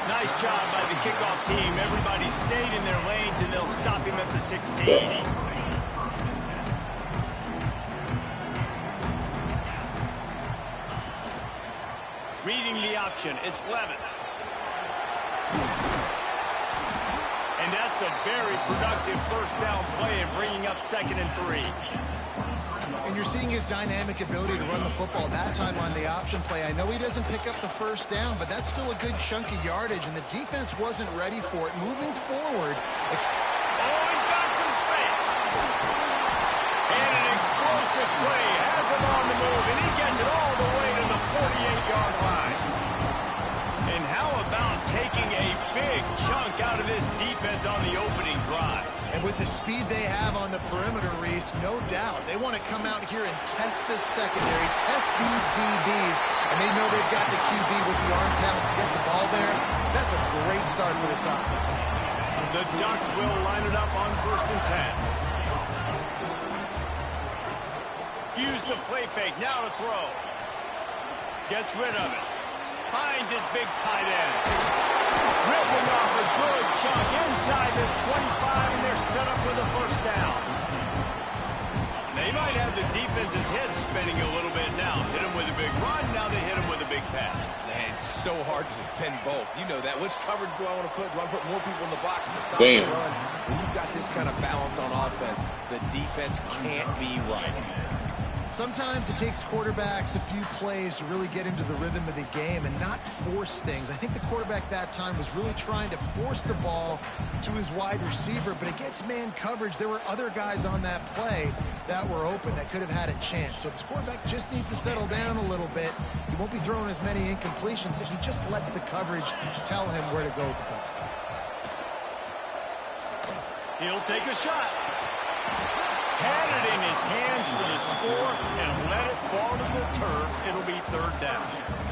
Nice job by the kickoff team. Everybody stayed in their lanes, and they'll stop him at the 16. Reading the option, it's Levin. And that's a very productive first down play and bringing up 2nd and 3. And you're seeing his dynamic ability to run the football that time on the option play. I know he doesn't pick up the first down, but that's still a good chunk of yardage, and the defense wasn't ready for it. Moving forward, He's got some space. And an explosive play has him on the move, and he gets it all the way to the 48-yard line. And how about taking a big chunk out of this defense on the opening drive? And with the speed they have on the perimeter, Reese, no doubt, they want to come out here and test this secondary, test these DBs, and they know they've got the QB with the arm talent to get the ball there. That's a great start for this offense. The Ducks will line it up on 1st and 10. Use the play fake, now to throw. Gets rid of it. Finds his big tight end. Ripping off a good chunk inside the 25, and they're set up with a first down. They might have the defense's head spinning a little bit now. Hit him with a big run, now they hit him with a big pass. Man, it's so hard to defend both. You know that. Which coverage do I want to put? Do I put more people in the box to stop the run? When you've got this kind of balance on offense, the defense can't be right. Sometimes it takes quarterbacks a few plays to really get into the rhythm of the game and not force things. I think the quarterback that time was really trying to force the ball to his wide receiver, but against man coverage, there were other guys on that play that were open that could have had a chance. So this quarterback just needs to settle down a little bit. He won't be throwing as many incompletions if he just lets the coverage tell him where to go with the ball. He'll take a shot. Had it in his hands for the score and let it fall to the turf. It'll be 3rd down.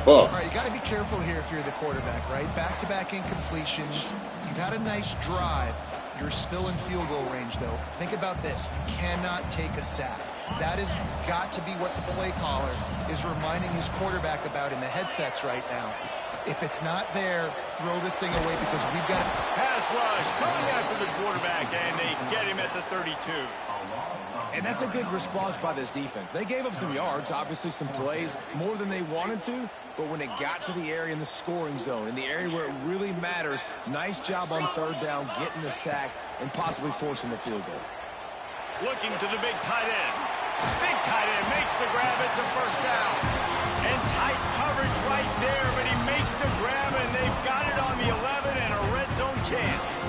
All right, you got to be careful here if you're the quarterback, right? Back-to-back incompletions. You've had a nice drive. You're still in field goal range, though. Think about this. You cannot take a sack. That has got to be what the play caller is reminding his quarterback about in the headsets right now. If it's not there, throw this thing away because we've got to... Pass rush coming after the quarterback, and they get him at the 32. And that's a good response by this defense. They gave up some yards, obviously some plays, more than they wanted to, but when it got to the area in the scoring zone, in the area where it really matters, nice job on 3rd down, getting the sack, and possibly forcing the field goal. Looking to the big tight end. Big tight end makes the grab. It's a 1st down. And tight coverage right there, but he makes the grab, and they've got it on the 11 and a red zone chance.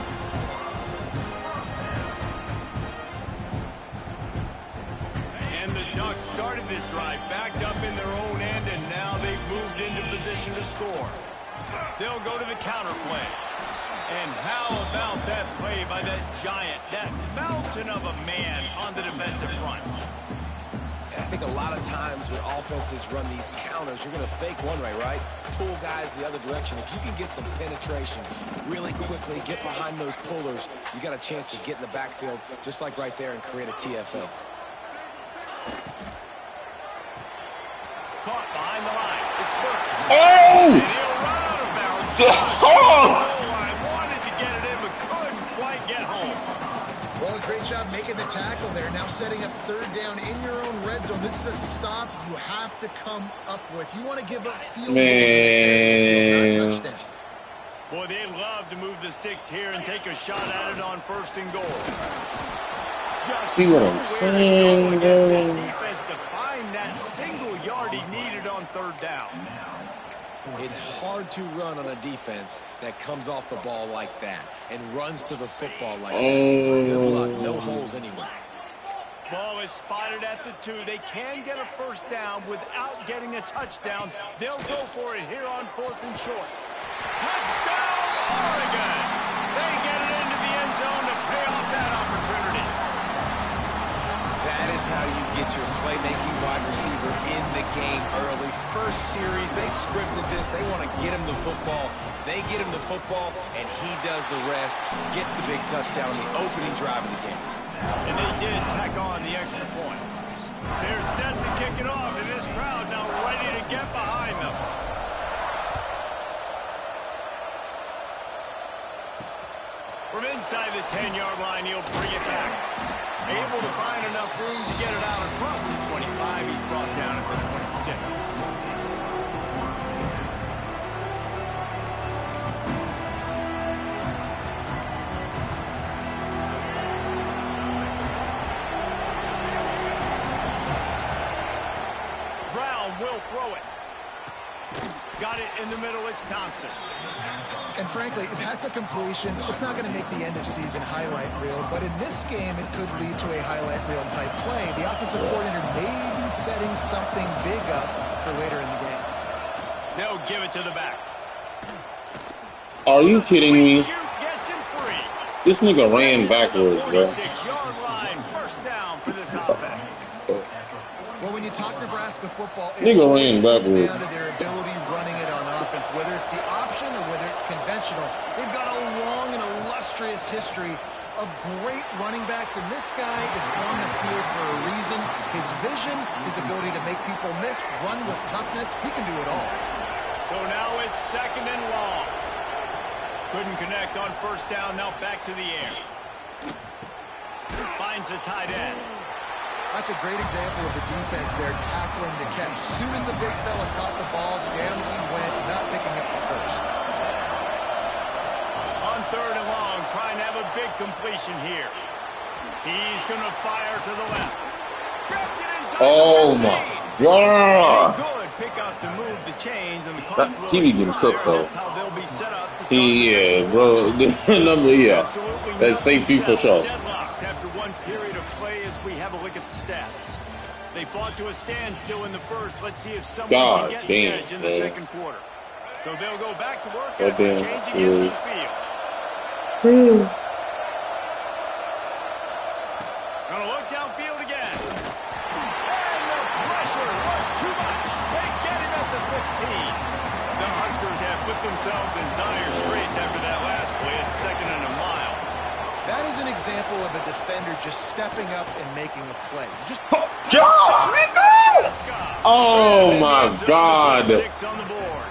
And the Ducks started this drive backed up in their own end, and now they've moved into position to score. They'll go to the counter play. And how about that play by that giant, that mountain of a man on the defensive front? I think a lot of times when offenses run these counters, you're going to fake one way, right? Pull guys the other direction. If you can get some penetration really quickly, get behind those pullers, you got a chance to get in the backfield, just like right there, and create a TFL. Caught behind the line. It's Burks. Oh! And he'll run out of bounds. I wanted to get it in, but couldn't quite get home. Well, great job making the tackle there. Now setting up 3rd down in your own red zone. This is a stop you have to come up with. You want to give up field goals in this area, not touchdowns. Boy, they'd love to move the sticks here and take a shot at it on 1st and goal. Just see what I'm saying, bro? Defense to find that single yard he needed on 3rd down. It's hard to run on a defense that comes off the ball like that and runs to the football like that. Good luck. No holes anywhere. Ball is spotted at the 2. They can get a 1st down without getting a touchdown. They'll go for it here on 4th and short. Touchdown, Oregon! They get it into the end zone to pay off that opportunity. That is how you get your playmaking wide receiver in the game early. First series, they scripted this. They want to get him the football. They get him the football, and he does the rest. Gets the big touchdown in the opening drive of the game. And they did tack on the extra point. They're set to kick it off, and this crowd now ready to get behind them. From inside the 10-yard line, he'll bring it back. Able to find enough room to get it out across the 25. He's brought down at the 26. Brown will throw it. Got it in the middle. It's Thompson. And frankly, if that's a completion, it's not going to make the end of season highlight reel. But in this game, it could lead to a highlight reel type play. The offensive coordinator may be setting something big up for later in the game. They'll give it to the back. Are you kidding me? Gets him free. This nigga ran backwards, bro. 46-yard line. 1st down for this offense. Well, when you talk Nebraska football, it Nigga always ran comes backwards. down to their ability running it on offense, whether it's the option or whether it's conventional. They've got a long and illustrious history of great running backs, and this guy is on the field for a reason. His vision, his ability to make people miss, run with toughness, he can do it all. So now it's 2nd and long. Couldn't connect on 1st down, now back to the air. Finds the tight end. That's a great example of the defense there tackling the catch. As soon as the big fella caught the ball, down he went, not picking up the first. On 3rd and long, trying to have a big completion here. He's going to fire to the left. Grabs it inside. Oh my god! Good pick up to move the chains, and the That, he be getting cooked though. That's how they'll be set up to start Yeah, bro. Number, yeah. That's safety for sure. Deadlocked after one period of play as we have a look at the stats. They fought to a standstill in the first. Let's see if someone can get the edge in the second quarter. So they'll go back to work after changing into the field. Gonna look downfield again. And the pressure was too much. They get him at the 15. The Huskers have put themselves in dire straits after that last play. It's 2nd and a mile. That is an example of a defender just stepping up and making a play. Just oh my god! 6 on the board.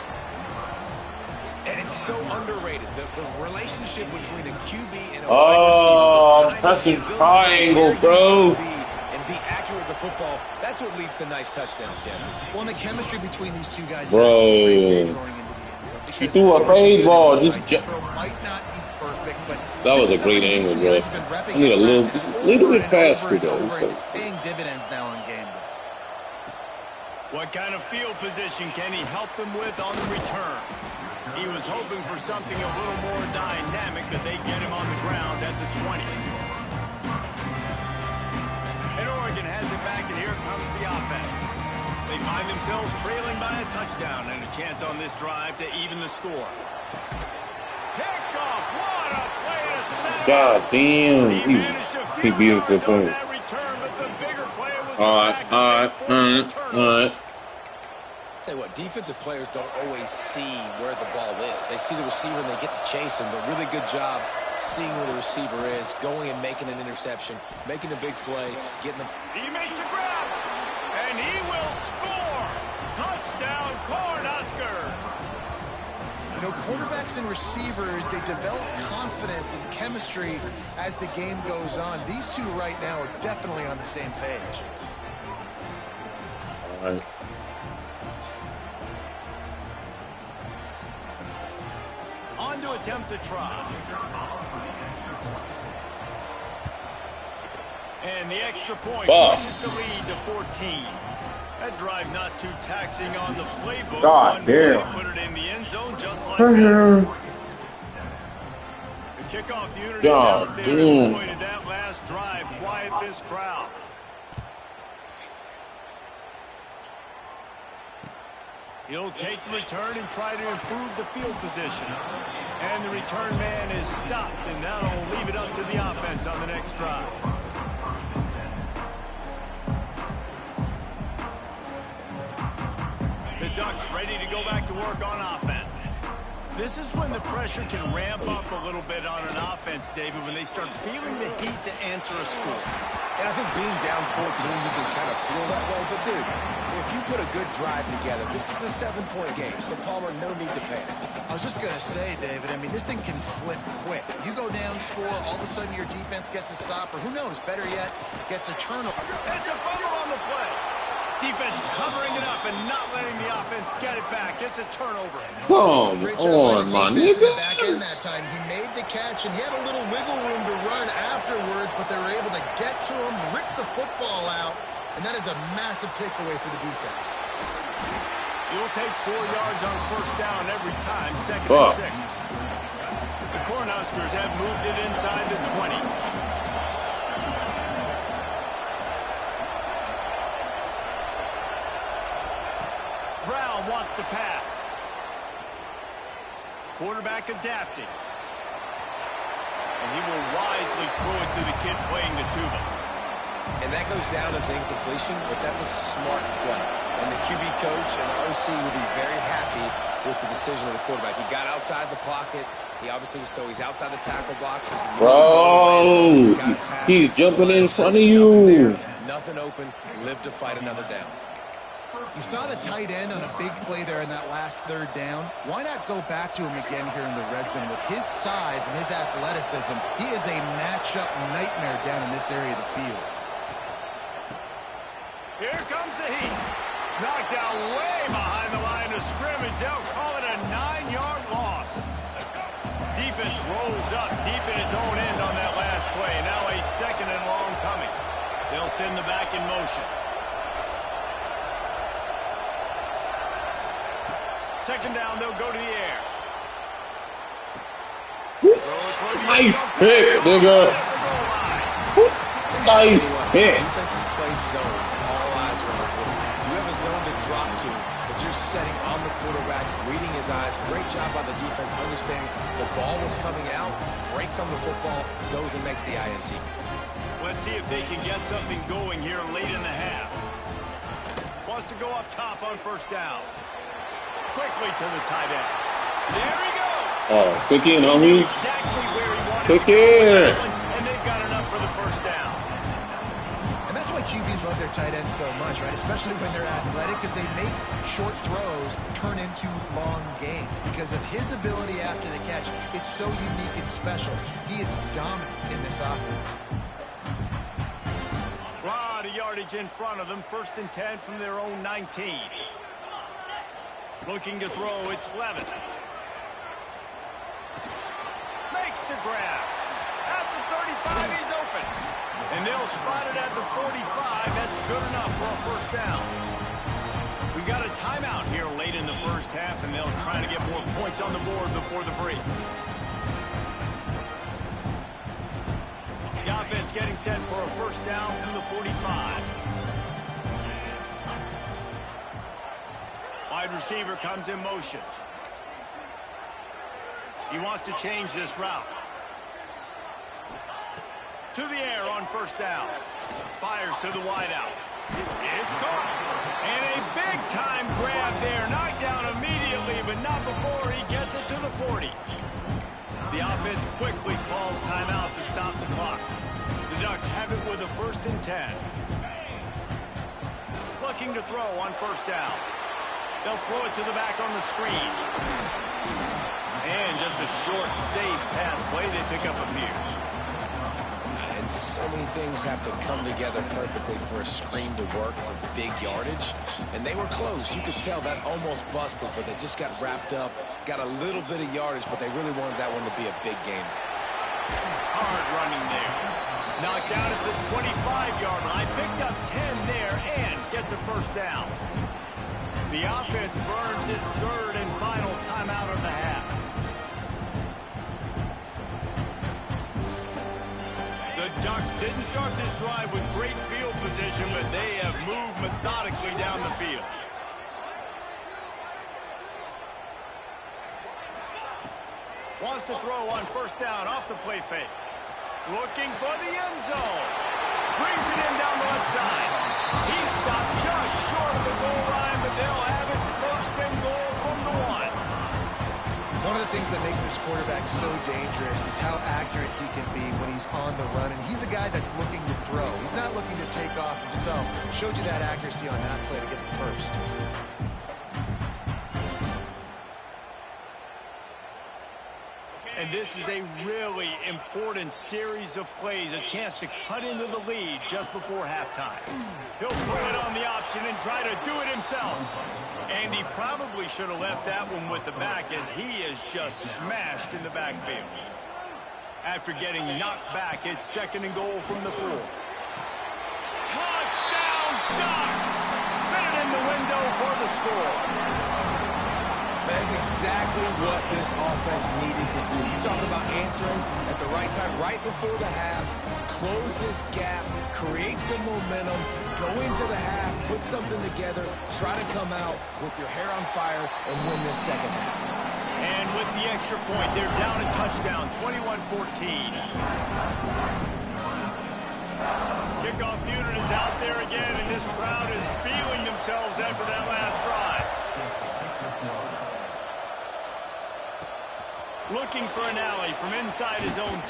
And it's so underrated. The relationship between a QB and a Oh, wide receiver. passing triangle, bro. And be accurate with the football. That's what leads to nice touchdowns, Jesse. Well, the chemistry between these two guys. Bro. He threw a fade ball. Just might not be perfect, but that was a great angle, bro. I need a little bit faster though. It's paying dividends now on game day. What kind of field position can he help them with on the return? He was hoping for something a little more dynamic, but they get him on the ground at the 20. And Oregon has it back, and here comes the offense. They find themselves trailing by a touchdown and a chance on this drive to even the score. Pick off! What a play to set. God damn. He beat him to the point. All right. Tell you what, defensive players don't always see where the ball is. They see the receiver and they get to chase him, but really good job seeing where the receiver is, going and making an interception, making a big play, getting the... He makes a grab, and he will score! Touchdown, Cornhuskers! You know, quarterbacks and receivers, they develop confidence and chemistry as the game goes on. These two right now are definitely on the same page. All right. On to attempt the try. And the extra point pushes the lead to 14. That drive not too taxing on the playbook. God damn. Put it in the end zone just like that. The kickoff unit is out there. Boy, did that last drive quiet this crowd. He'll take the return and try to improve the field position. And the return man is stopped, and that'll leave it up to the offense on the next drive. The Ducks ready to go back to work on offense. This is when the pressure can ramp up a little bit on an offense, David, when they start feeling the heat to answer a score. And I think being down 14, you can kind of feel that way. But, dude, if you put a good drive together, this is a 7-point game. So, Palmer, no need to panic. I was just going to say, David, I mean, this thing can flip quick. You go down, score, all of a sudden your defense gets a stop, or who knows, better yet, gets a turnover. It's a fumble on the play. Defense covering it up and not letting the offense get it back. It's a turnover. Come on, my nigga. Back in that time, he made the catch, and he had a little wiggle room to run afterwards, but they were able to get to him, rip the football out, and that is a massive takeaway for the defense. You'll take 4 yards on first down every time, 2nd and 6. The Cornhuskers have moved it inside the 20. Brown wants to pass. Quarterback adapting. And he will wisely throw it to the kid playing the tuba. And that goes down as an incompletion, but that's a smart play. And the QB coach and the OC will be very happy with the decision of the quarterback. He got outside the pocket. He obviously was he's outside the tackle boxes. Bro, he's jumping in front of you. Nothing open. Live to fight another down. You saw the tight end on a big play there in that last third down. Why not go back to him again here in the red zone? With his size and his athleticism, he is a matchup nightmare down in this area of the field. Here comes the heat. Knocked out way behind the line of scrimmage. They'll call it a 9-yard loss. Defense rolls up deep in its own end on that last play. Now a 2nd and long coming. They'll send the back in motion. second down, they'll go to the air. Nice pick, nigga. Nice pick. Defenses play zone. All eyes are on the quarterback. You have a zone to drop to, but you're setting on the quarterback, reading his eyes. Great job by the defense, understanding the ball was coming out, breaks on the football, goes and makes the INT. Let's see if they can get something going here late in the half. Wants to go up top on first down. Quickly to the tight end. There he goes. Oh, quick in, homie. Exactly where he wanted Quick to go, in. and they've got enough for the first down. And that's why QBs love their tight ends so much, right? Especially when they're athletic, because they make short throws turn into long gains. Because of his ability after the catch, it's so unique and special. He is dominant in this offense. Lot of yardage in front of them. 1st and 10 from their own 19. Looking to throw, it's Levin. Makes the grab. At the 35, he's open. And they'll spot it at the 45. That's good enough for a first down. We got a timeout here late in the first half, and they'll try to get more points on the board before the break. The offense getting set for a first down from the 45. Wide receiver comes in motion. He wants to change this route. To the air on first down. Fires to the wideout. It's caught. And a big-time grab there. Knocked down immediately, but not before he gets it to the 40. The offense quickly calls timeout to stop the clock. The Ducks have it with a 1st and 10. Looking to throw on first down. They'll throw it to the back on the screen. And just a short, safe pass play. They pick up a few. And so many things have to come together perfectly for a screen to work for big yardage. And they were close. You could tell that almost busted, but they just got wrapped up, got a little bit of yardage, but they really wanted that one to be a big game. Hard running there. Knocked down at the 25-yard line. Picked up 10 there and gets a first down. The offense burns its 3rd and final timeout of the half. The Ducks didn't start this drive with great field position, but they have moved methodically down the field. Wants to throw on first down off the play fake. Looking for the end zone. Brings it in down the left side. He stopped just short of the goal line, but they'll have it 1st and goal from the 1. One of the things that makes this quarterback so dangerous is how accurate he can be when he's on the run. And he's a guy that's looking to throw. He's not looking to take off himself. Showed you that accuracy on that play to get the first. And this is a really important series of plays, a chance to cut into the lead just before halftime. He'll pull it on the option and try to do it himself. And he probably should have left that one with the back, as he is just smashed in the backfield. After getting knocked back, it's 2nd and goal from the 4. Touchdown, Ducks! Fit it in the window for the score. That's exactly what this offense needed to do. You talk about answering at the right time, right before the half, close this gap, create some momentum, go into the half, put something together, try to come out with your hair on fire and win this second half. And with the extra point, they're down a touchdown, 21-14. Kickoff unit is out there again, and this crowd is feeling themselves after that last drive. Looking for an alley from inside his own 10.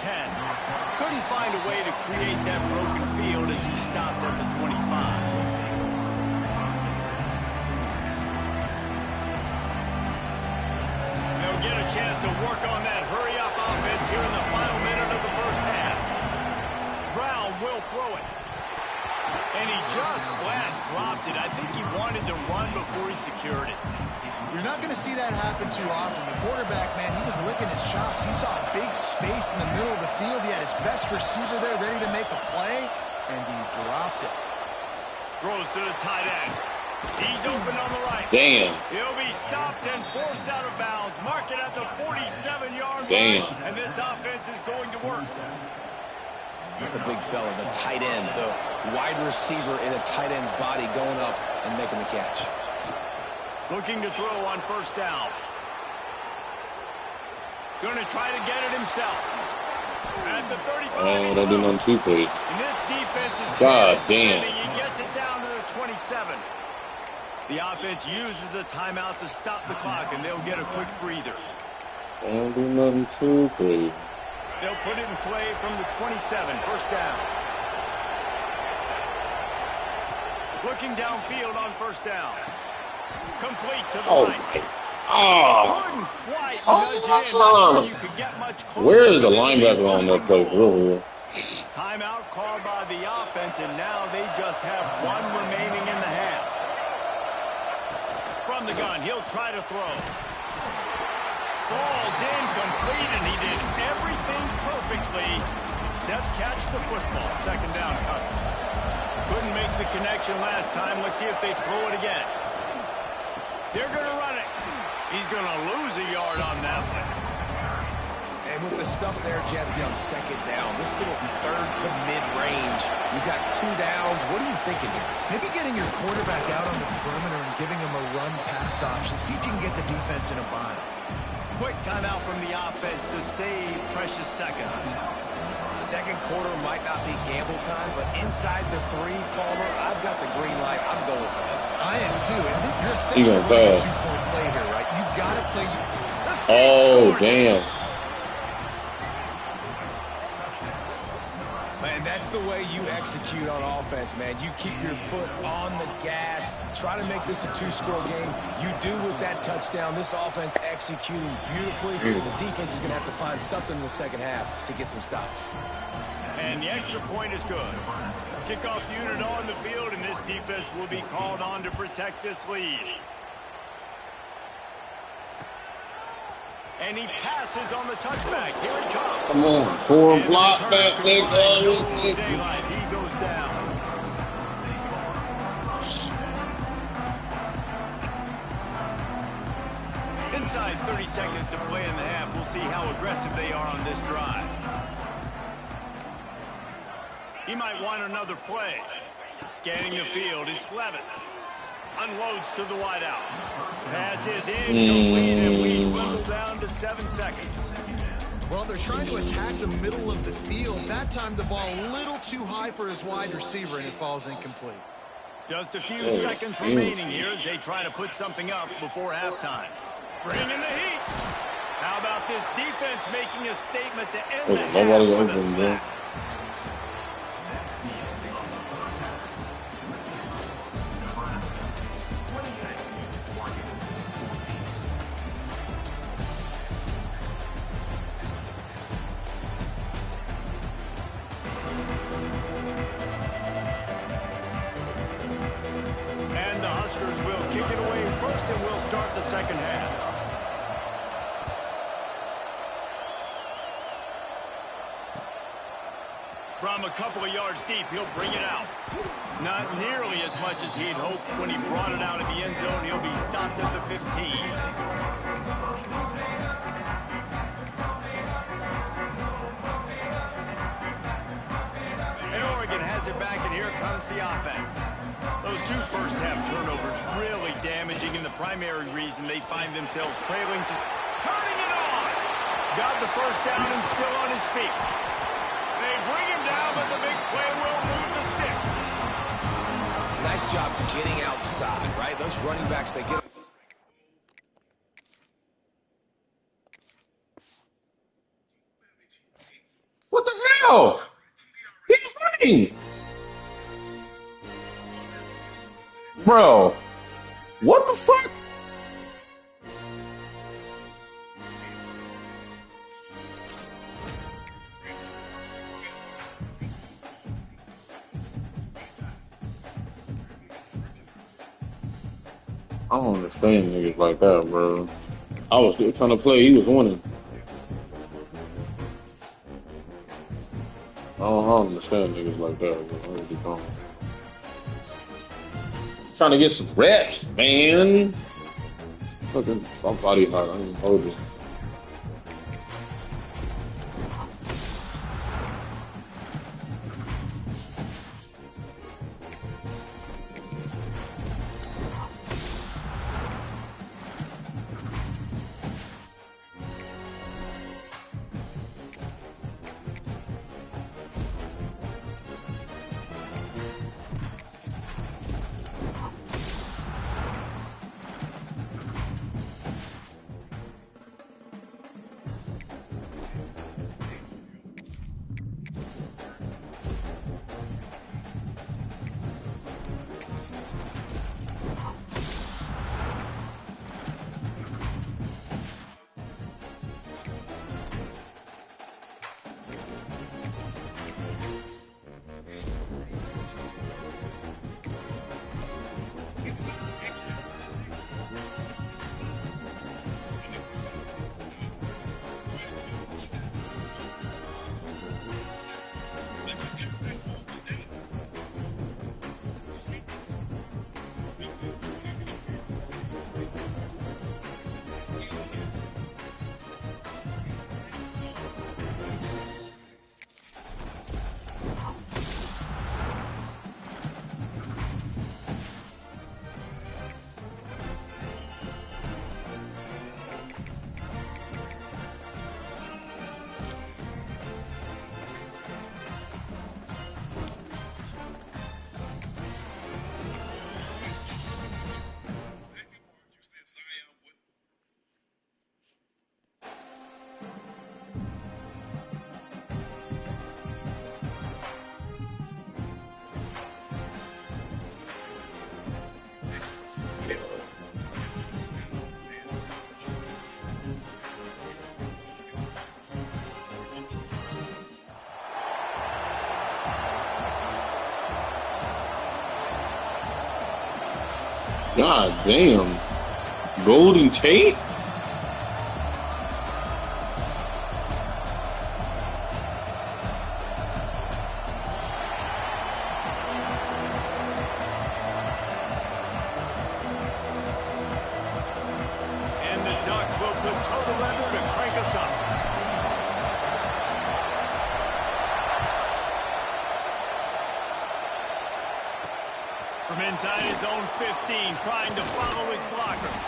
Couldn't find a way to create that broken field as he stopped at the 25. They'll get a chance to work on that hurry-up offense here in the final minute of the first half. Brown will throw it. And he just flat dropped it. I think he wanted to run before he secured it. You're not going to see that happen too often. The quarterback, man, he was licking his chops. He saw a big space in the middle of the field. He had his best receiver there ready to make a play, and he dropped it. Throws to the tight end. He's open on the right. Damn. He'll be stopped and forced out of bounds. Mark it at the 47-yard Damn. line. And this offense is going to work. The big fella, the tight end, the wide receiver in a tight end's body going up and making the catch. Looking to throw on first down. Going to try to get it himself. At the 35. Oh, that did nothing too crazy. And this defense is God damn. spinning. He gets it down to the 27. The offense uses a timeout to stop the clock, and they'll get a quick breather. Don't do nothing too crazy. They'll put it in play from the 27, first down. Looking downfield on first down. Complete to the right. Oh. Couldn't quite nudge it in. Not sure you could get much closer. Where is the linebacker on that play? Real. Timeout called by the offense, and now they just have one remaining in the half. From the gun, he'll try to throw. Falls incomplete, and he did everything perfectly except catch the football. Second down cover. Couldn't make the connection last time. Let's see if they throw it again. They're going to run it. He's going to lose a yard on that one. And with the stuff there, Jesse, on second down, this little third to mid-range, you got 2 downs. What are you thinking here? Maybe getting your quarterback out on the perimeter and giving him a run-pass option. See if you can get the defense in a bind. Quick timeout from the offense to save precious seconds. Second quarter might not be gamble time, but inside the 3, Palmer, I've got the green light. I'm going for this. I am too. And you're essentially running a 2-point play here, right? You've got to play. Oh, damn. Man, that's the way you execute on offense, man. You keep your foot on the gas. Try to make this a 2-score game. You do with that touchdown. This offense executing beautifully. The defense is going to have to find something in the second half to get some stops. And the extra point is good. Kickoff unit on the field, and this defense will be called on to protect this lead. And he passes on the touchback. Here he comes. Come on, 4 block back, nigga. Daylight. He goes down. Inside 30 seconds to play in the half. We'll see how aggressive they are on this drive. He might want another play. Scanning the field, it's Levitt. Unloads to the wideout. Pass is incomplete, and we dwindle down to 7 seconds. Well, they're trying to attack the middle of the field. That time the ball a little too high for his wide receiver, and it falls incomplete. Just a few seconds remaining here as they try to put something up before halftime. Bringing the heat. How about this defense making a statement to end the half with a sack? And the Huskers will kick it away first, and we'll start the second half. From a couple of yards deep, he'll bring it out. Not nearly as much as he'd hoped when he brought it out of the end zone. He'll be stopped at the 15. And Oregon has it back, and here comes the offense. Those 2 first-half turnovers really damaging, and the primary reason they find themselves trailing. Turning it on! Got the first down and still on his feet. They bring him down, but the big play will move the sticks. Nice job getting outside, right? Those running backs, they get... What the hell? He's running. Bro, what the fuck? I don't understand niggas like that, bro. I was still trying to play. He was winning. I don't understand niggas like that, bro. I really don't. Trying to get some reps, man. Fucking body hot. I ain't hold you. God damn. Golden Tate? And the Ducks will put total leather to crank us up. From inside his own 15, trying to follow his blockers.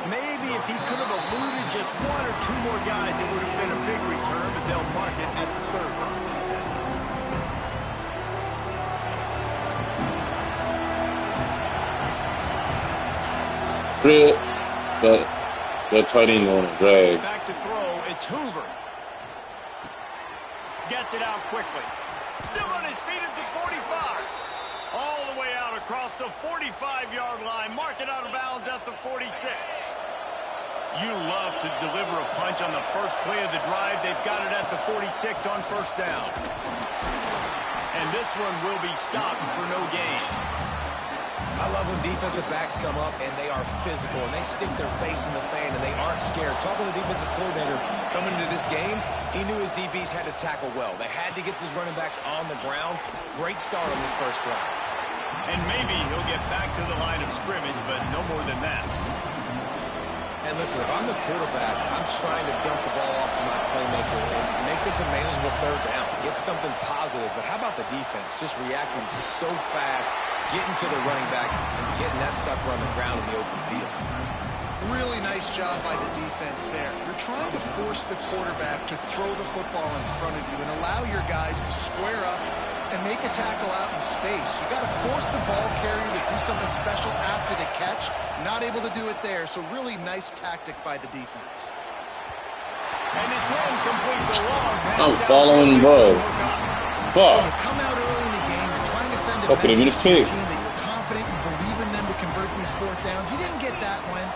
Maybe if he could have eluded just one or two more guys, it would have been a big return, but they'll mark it at third. Trips. That tight end on a drag. Back to throw, it's Hoover. Gets it out quickly. Still on his feet at the 45. All the way out across the 45-yard line. Mark it out of bounds at the 46. You love to deliver a punch on the first play of the drive. They've got it at the 46 on first down. And this one will be stopped for no gain. I love when defensive backs come up and they are physical and they stick their face in the fan and they aren't scared. Talking to the defensive coordinator coming into this game, he knew his DBs had to tackle well. They had to get these running backs on the ground. Great start on this first drive. And maybe he'll get back to the line of scrimmage, but no more than that. And listen, if I'm the quarterback, I'm trying to dump the ball off to my playmaker and make this a manageable third down. Get something positive. But how about the defense? Just reacting so fast, getting to the running back, and getting that sucker on the ground in the open field. Really nice job by the defense there. You're trying to force the quarterback to throw the football in front of you and allow your guys to square up and make a tackle out in space. You got to force the ball carrier to do something special after the catch. Not able to do it there, so really nice tactic by the defense. And it's incomplete. The long pass. I'm following, bro. Fuck. When you come out early in the game, you're trying to send a Couple of message minutes to your pick. team that you're confident, you believe in them to convert these fourth downs. You didn't get that one,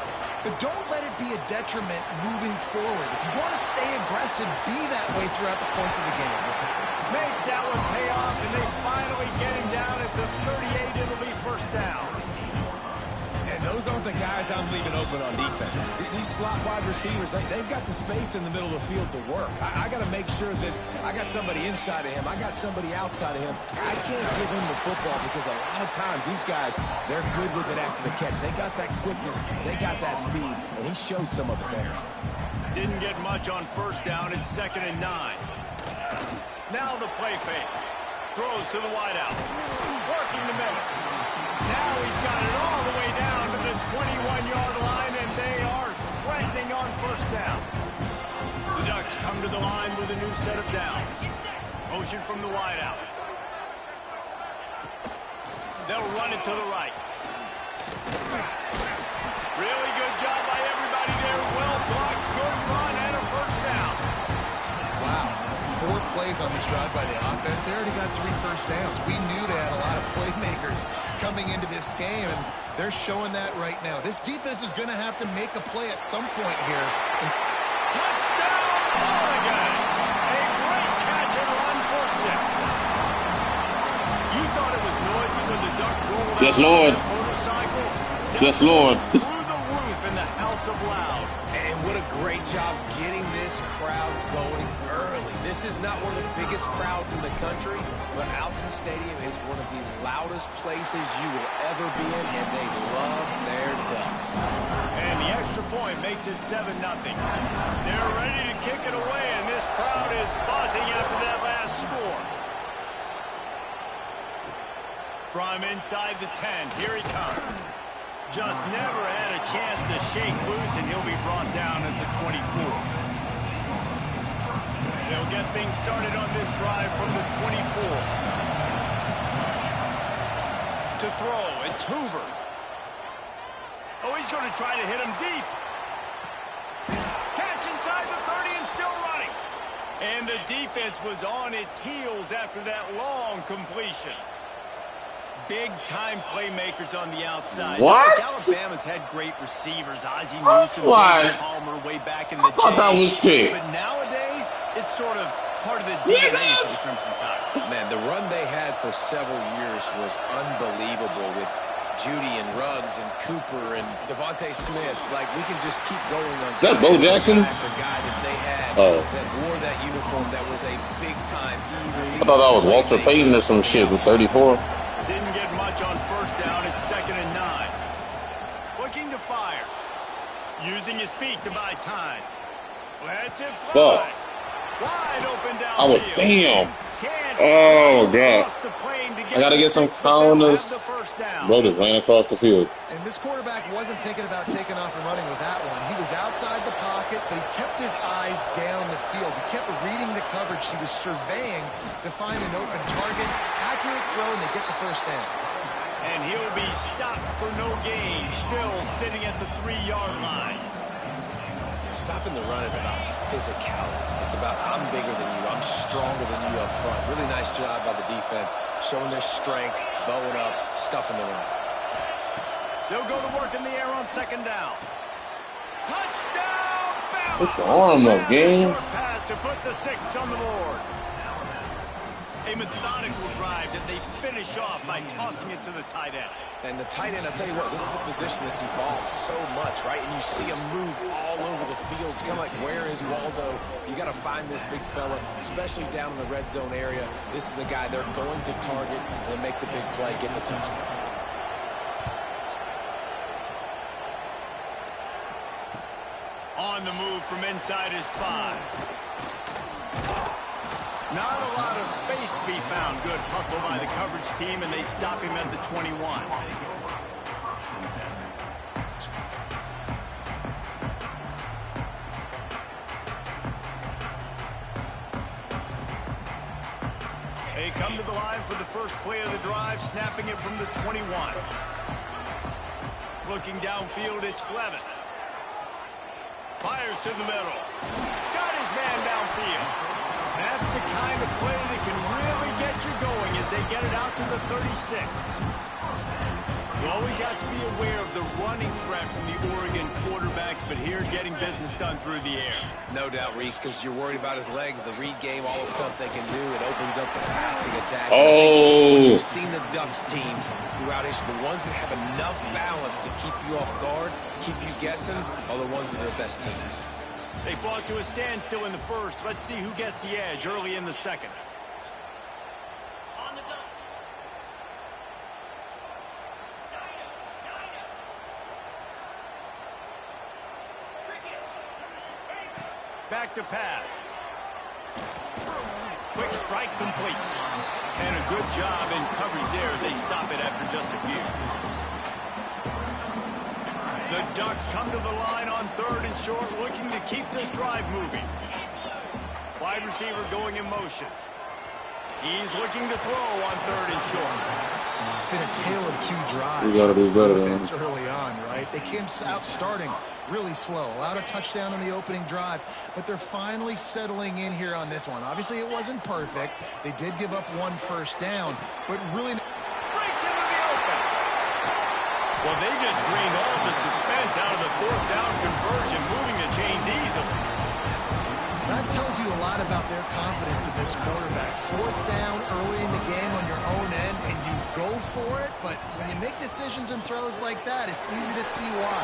but don't let it be a detriment moving forward. If you want to stay aggressive, be that way throughout the course of the game. Makes that one pay off, and they finally get him down at the 38. It'll be first down. And those aren't the guys guys I'm leaving open on defense. These slot wide receivers, they've got the space in the middle of the field to work. I got to make sure that I got somebody inside of him. I got somebody outside of him. I can't give him the football because a lot of times these guys, they're good with it after the catch. They got that quickness. They got that speed, and he showed some of it there. Didn't get much on first down. It's 2nd and 9. Now the play fake. Throws to the wideout. Working the middle. Now he's got it all the way down to the 21-yard line, and they are threatening on first down. The Ducks come to the line with a new set of downs. Motion from the wideout. They'll run it to the right. Really good job by everybody there. Well blocked, good run, and a first down. Wow. 4 plays on this drive by the offense. They already got 3 first downs. We knew they had a lot of playmakers coming into this game, and they're showing that right now. This defense is going to have to make a play at some point here. Touchdown, Oregon! A great catch and run for 6. You thought it was noisy when the Duck rolled out on that motorcycle? Yes, Lord. Through the roof in the House of Loud. And what a great job getting this crowd going early. This is not one of the biggest crowds in the country, but Autzen Stadium is one of the loudest places you will ever be in, and they love their Ducks. And the extra point makes it 7-0. They're ready to kick it away, and this crowd is buzzing after that last score. From inside the 10, here he comes. Just never had a chance to shake loose, and he'll be brought down at the 24. They'll get things started on this drive from the 24. To throw, it's Hoover. Oh, he's going to try to hit him deep. Catch inside the 30 and still running. And the defense was on its heels after that long completion. Big-time playmakers on the outside. What? Alabama's had great receivers. Ozzie Newsome, What? Palmer way back in the day. I thought that was picked. But nowadays, it's sort of part of the DNA for the Crimson Tide. Man, the run they had for several years was unbelievable with Judy and Ruggs and Cooper and Devontae Smith. Like, we can just keep going on. Is that Bo Jackson? After guy that they had that wore that uniform that was a big-time elite. I thought that was Walter Payton or some shit with 34. Didn't get much on first down. It's 2nd and 9. Looking to fire. Using his feet to buy time. Let's it fly. Fuck. Wide open down. I was damn. Oh, God. I got to get some counters. Bro just ran across the field. And this quarterback wasn't thinking about taking off and running with that one. He was outside the pocket, but he kept his eyes down the field. He kept reading the coverage. He was surveying to find an open target. Accurate throw, and they get the first down. And he'll be stopped for no gain. Still sitting at the 3-yard line. Stopping the run is about physicality. It's about I'm bigger than you. I'm stronger than you up front. Really nice job by the defense, showing their strength, bowing up, stuffing the run. They'll go to work in the air on 2nd down. Touchdown, Bama! It's the arm up, game. Short pass to put the 6 on the board. A methodical drive that they finish off by tossing it to the tight end. And the tight end, I'll tell you what, this is a position that's evolved so much, right? And you see him move all over the field. It's kind of like, where is Waldo? You got to find this big fella, especially down in the red zone area. This is the guy they're going to target and make the big play, get the touchdown. On the move from inside his 5. Not a lot of space to be found. Good hustle by the coverage team, and they stop him at the 21. They come to the line for the first play of the drive, snapping it from the 21. Looking downfield, it's Levitt. Fires to the middle. Got his man downfield. That's the kind of play that can really get you going as they get it out to the 36. You always have to be aware of the running threat from the Oregon quarterbacks, but here getting business done through the air. No doubt, Reese, because you're worried about his legs, the read game, all the stuff they can do. It opens up the passing attack. Oh! You've seen the Ducks teams throughout history. The ones that have enough balance to keep you off guard, keep you guessing, are the ones that are the best teams. They fought to a standstill in the first. Let's see who gets the edge early in the second. Back to pass. Quick strike complete. And a good job in coverage there as they stop it after just a few. The Ducks come to the line on 3rd and short, looking to keep this drive moving. Wide receiver going in motion. He's looking to throw on 3rd and short. It's been a tale of 2 drives. We gotta do better than defense early on, right? They came out starting really slow, allowed a touchdown on the opening drive, but they're finally settling in here on this one. Obviously, it wasn't perfect. They did give up 1 first down, but really Breaks into the open. Well, they just drained all the suspense out of the 4th down conversion, moving the chains easily. that tells you a lot about their confidence in this quarterback. 4th down early in the game on your own end, and you go for it, but when you make decisions and throws like that, it's easy to see why.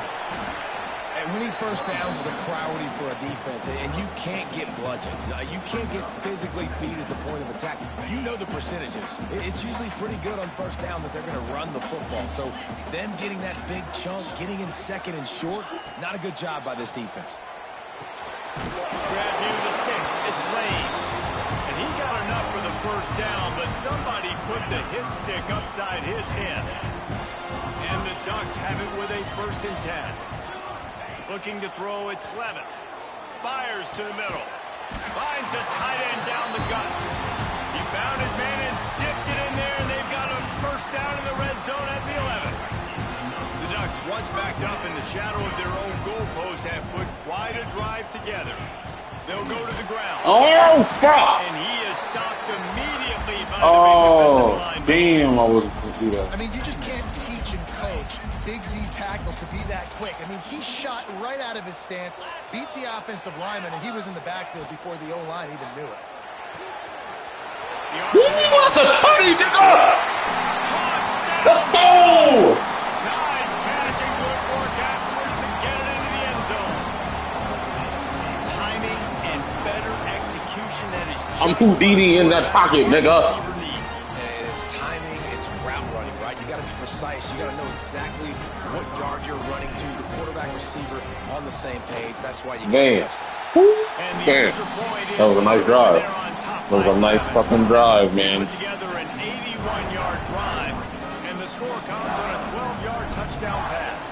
And winning first downs is a priority for a defense, and you can't get bludgeoned. You can't get physically beat at the point of attack. You know the percentages. It's usually pretty good on first down that they're going to run the football. So them getting that big chunk, getting in 2nd and short, not a good job by this defense. Grab near the sticks. It's Lane. And he got enough for the first down, but somebody put the hit stick upside his head. And the Ducks have it with a 1st and 10. Looking to throw, it's Levin. Fires to the middle. Finds a tight end down the gut. He found his man and zipped it in there, and they've got a first down in the red zone at the 11. The Ducks, once backed up in the shadow of their own goalpost, have put quite a drive together. They'll go to the ground. Oh, fuck! And he is stopped immediately by the Oh, defensive lineman. damn, I wasn't going to do that. I mean, you just can't teach and coach big D tackles to be that quick. I mean, he shot right out of his stance, beat the offensive lineman, and he was in the backfield before the O-line even knew it. What's a tutty, nigga? Touchdown! Let's go! Nice catch and good work afterwards to get it into the end zone. Timing and better execution that is just I'm Houdini in that pocket, nigga. And it's timing, it's route running, right? You got to be precise. You got to know exactly what yard you're running to. The quarterback, receiver on the same page. That's why you Man. get Man, that was a nice drive. That was a nice fucking drive, man. Put together an 81-yard drive, and the score comes on a 12-yard touchdown pass.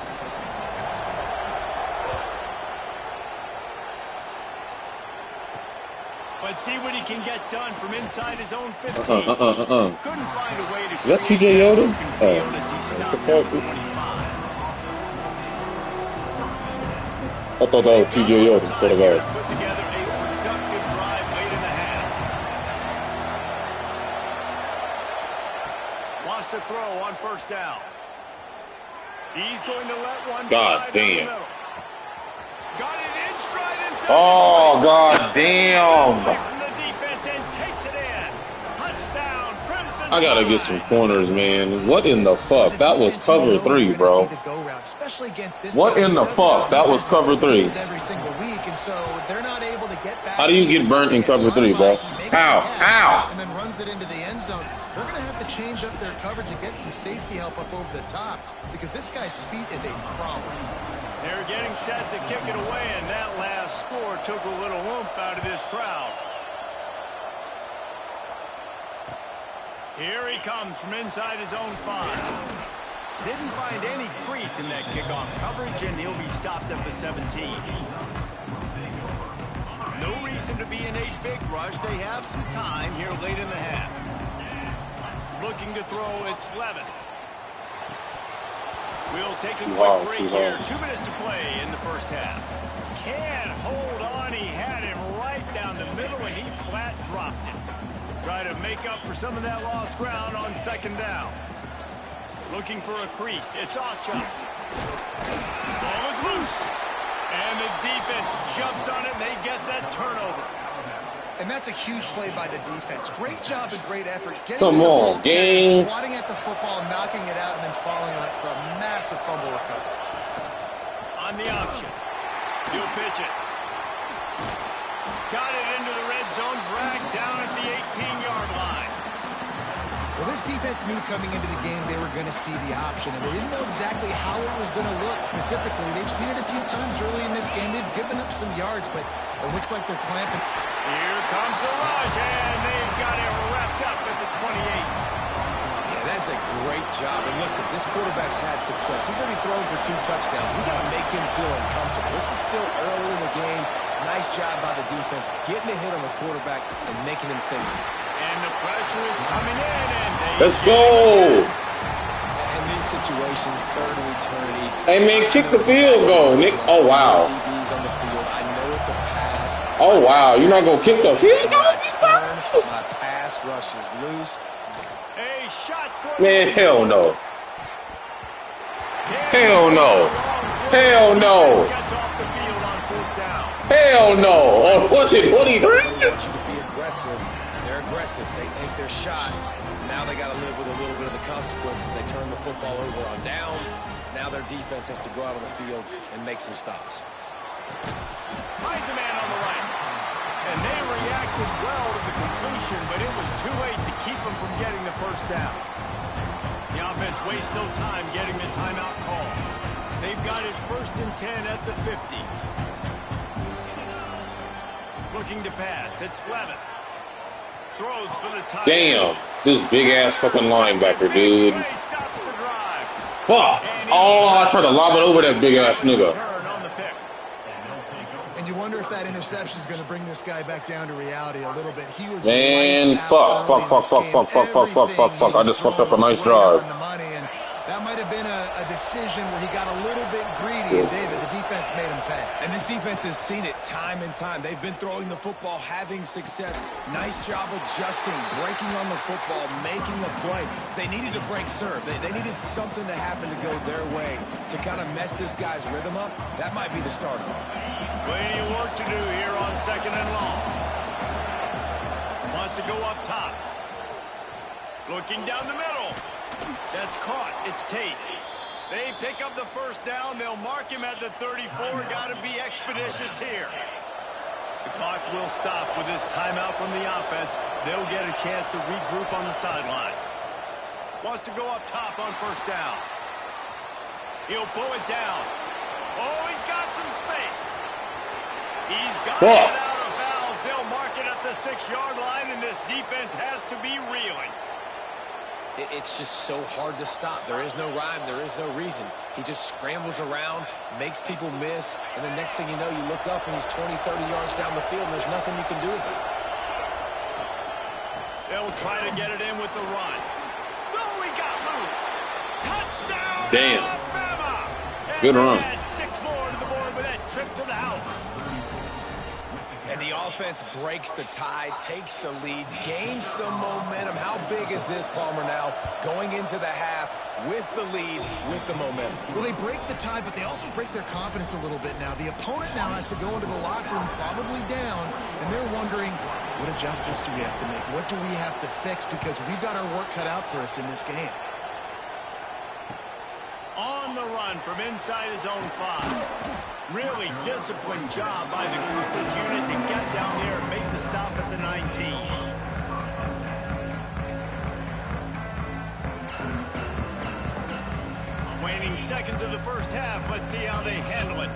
Let's see what he can get done from inside his own 15. Couldn't find a way to Is that TJ Yoda? as he stopped at 25. I thought that was TJ Yoda instead of that. Put together a productive drive late in the half. Wants to throw on first down. He's going to let one God fly down the damn. middle. Got it in stride inside Oh, the 20. god damn. Away from the defense and takes it in. Touchdown, Crimson I gotta get Tide. some corners, man. What in the fuck? That was cover 3, bro. What in the fuck? That was cover 3. How do you get burnt in cover 3, bro? How? How? And then runs it into the end zone. They're going to have to change up their coverage and get some safety help up over the top because this guy's speed is a problem. They're getting set to kick it away, and that last score took a little oomph out of this crowd. Here he comes from inside his own 5. Didn't find any crease in that kickoff coverage, and he'll be stopped at the 17. No reason to be in a big rush. They have some time here late in the half. Looking to throw, it's Levin. We'll take a quick break here. 2 minutes to play in the first half. Can't hold on. He had him right down the middle, and he flat dropped it. Try to make up for some of that lost ground on second down. Looking for a crease. It's Ocha. Ball is loose. And the defense jumps on it, and they get that turnover. And that's a huge play by the defense. Great job and great effort. Come on, gang. Swatting at the football, knocking it out, and then following on it for a massive fumble recovery. On the option. He'll pitch it. Got it into the red zone, dragged down at the 18-yard line. Well, this defense knew coming into the game they were going to see the option, and they didn't know exactly how it was going to look specifically. They've seen it a few times early in this game. They've given up some yards, but it looks like they're clamping. Here comes the rush, and they've got it wrapped up at the 28. Yeah, that's a great job. And listen, this quarterback's had success. He's already thrown for 2 touchdowns. We got to make him feel uncomfortable. This is still early in the game. Nice job by the defense, getting a hit on the quarterback and making him think. And the pressure is coming in, and Let's go. In these situations, third and eternity. Hey, man, kick the field goal, Nick. Oh, wow. DB's on the field. I know it's a pass. Oh, wow. You're not going to kick the field goal? My pass rush is loose. a shot. Man, hell no. Hell no. Hell no. Gets off the field on 4th down. Hell no. Oh, what's it, 23? I want you to be aggressive. They're aggressive. They take their shot. Now they got to live with a little bit of the consequences. They turn the football over on downs. Now their defense has to go out on the field and make some stops. Finds a man on the right. And they reacted well to the completion, but it was too late to keep them from getting the first down. The offense wastes no time getting the timeout call. They've got it 1st and 10 at the 50. Looking to pass. It's Levitt. Throws for the tie. Damn. This big-ass fucking linebacker, dude. Stops the drive. Fuck. Oh, I tried to lob it over that big-ass nigga. Turn on the pick. And you wonder if that interception is going to bring this guy back down to reality a little bit. He was Man, fuck. I just fucked up a nice drive. That might have been a decision where he got a little bit greedy, and David, the defense made him pay. And this defense has seen it time and time. They've been throwing the football, having success. Nice job adjusting, breaking on the football, making a play. They needed to break serve. They needed something to happen to go their way to kind of mess this guy's rhythm up. That might be the starter. Plenty of work to do here on 2nd and long. Wants to go up top. Looking down the middle. That's caught. It's Tate. They pick up the first down. They'll mark him at the 34. Got to be expeditious here. The clock will stop with this timeout from the offense. They'll get a chance to regroup on the sideline. Wants to go up top on 1st down. He'll pull it down. Oh, he's got some space. He's got it out of bounds. They'll mark it at the 6-yard line, and this defense has to be reeling. It's just so hard to stop. There is no rhyme. There is no reason. He just scrambles around, makes people miss, and the next thing you know, you look up and he's 20, 30 yards down the field, and there's nothing you can do about it. They'll try to get it in with the run. No, he got loose. Touchdown, Damn. Alabama. Good run. Add 6 more to the board with that trip to the house. And the offense breaks the tie, takes the lead, gains some momentum. How big is this, Palmer, now going into the half with the lead, with the momentum? Well, they break the tie, but they also break their confidence a little bit now. The opponent now has to go into the locker room probably down, and they're wondering, what adjustments do we have to make? What do we have to fix? Because we've got our work cut out for us in this game. On the run from inside his own 5. Really disciplined job by the Cougars unit to get down there and make the stop at the 19. Waning seconds of the first half. Let's see how they handle it.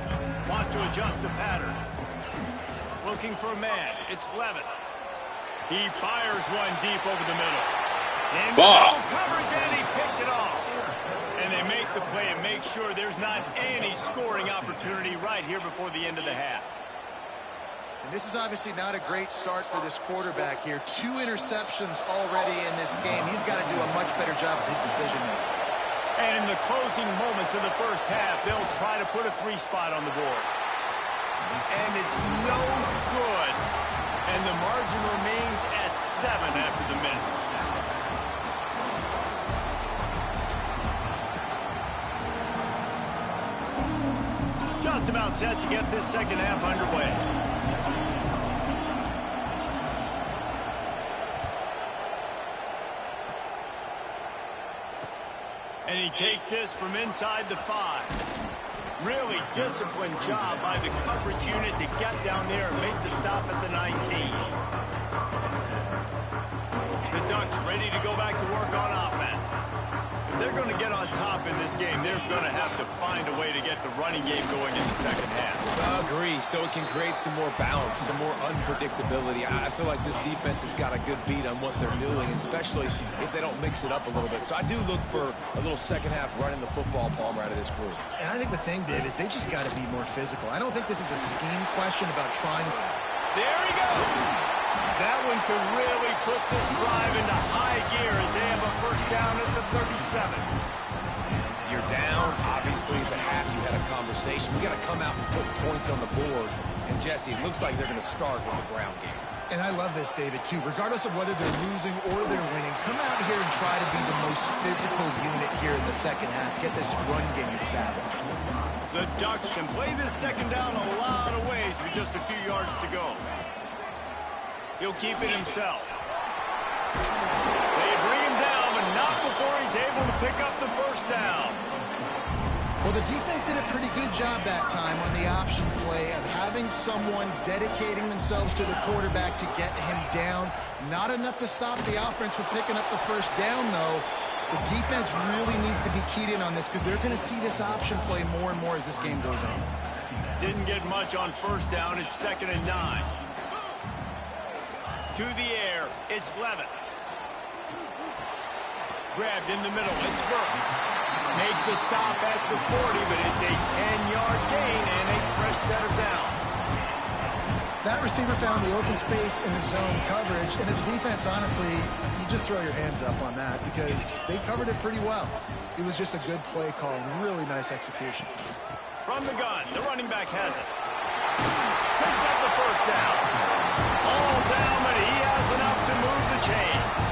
Wants to adjust the pattern. Looking for a man. It's Levitt. He fires one deep over the middle. Fuck. Coverage, and he picked it off. And they make the play and make sure there's not any scoring opportunity right here before the end of the half. And this is obviously not a great start for this quarterback here. 2 interceptions already in this game. He's got to do a much better job of his decision-making. And in the closing moments of the first half, they'll try to put a 3 spot on the board. And it's no good. And the margin remains at 7 after the minute. Just about set to get this second half underway. And he takes this from inside the 5. Really disciplined job by the coverage unit to get down there and make the stop at the 19. The Ducks ready to go back to work on offense. If they're going to get on top in this game, they're going to have to find a way to get the running game going in the second half. I agree, so it can create some more balance, some more unpredictability. I feel like this defense has got a good beat on what they're doing, especially if they don't mix it up a little bit. So I do look for a little second half running the football, Palmer, out of this group. And I think the thing, Dave, is they just got to be more physical. I don't think this is a scheme question about trying. There he goes. That one could really put this drive into high gear as they have a first down at the 37. You're down. Obviously, at the half, you had a conversation. We got to come out and put points on the board. And, Jesse, it looks like they're going to start with the ground game. And I love this, David, too. Regardless of whether they're losing or they're winning, come out here and try to be the most physical unit here in the second half. Get this run game established. The Ducks can play this second down a lot of ways with just a few yards to go. He'll keep it himself. They bring him down, but not before he's able to pick up the first down. Well, the defense did a pretty good job that time on the option play of having someone dedicating themselves to the quarterback to get him down. Not enough to stop the offense from picking up the first down, though. The defense really needs to be keyed in on this because they're going to see this option play more and more as this game goes on. Didn't get much on first down. It's 2nd and 9. To the air, it's Levitt. Grabbed in the middle, it's Burks. Make the stop at the 40, but it's a 10-yard gain and a fresh set of downs. That receiver found the open space in the zone coverage, and as a defense, honestly, you just throw your hands up on that because they covered it pretty well. It was just a good play call and really nice execution. From the gun, the running back has it. Picks up the first down. All down, but he has enough to move the chains.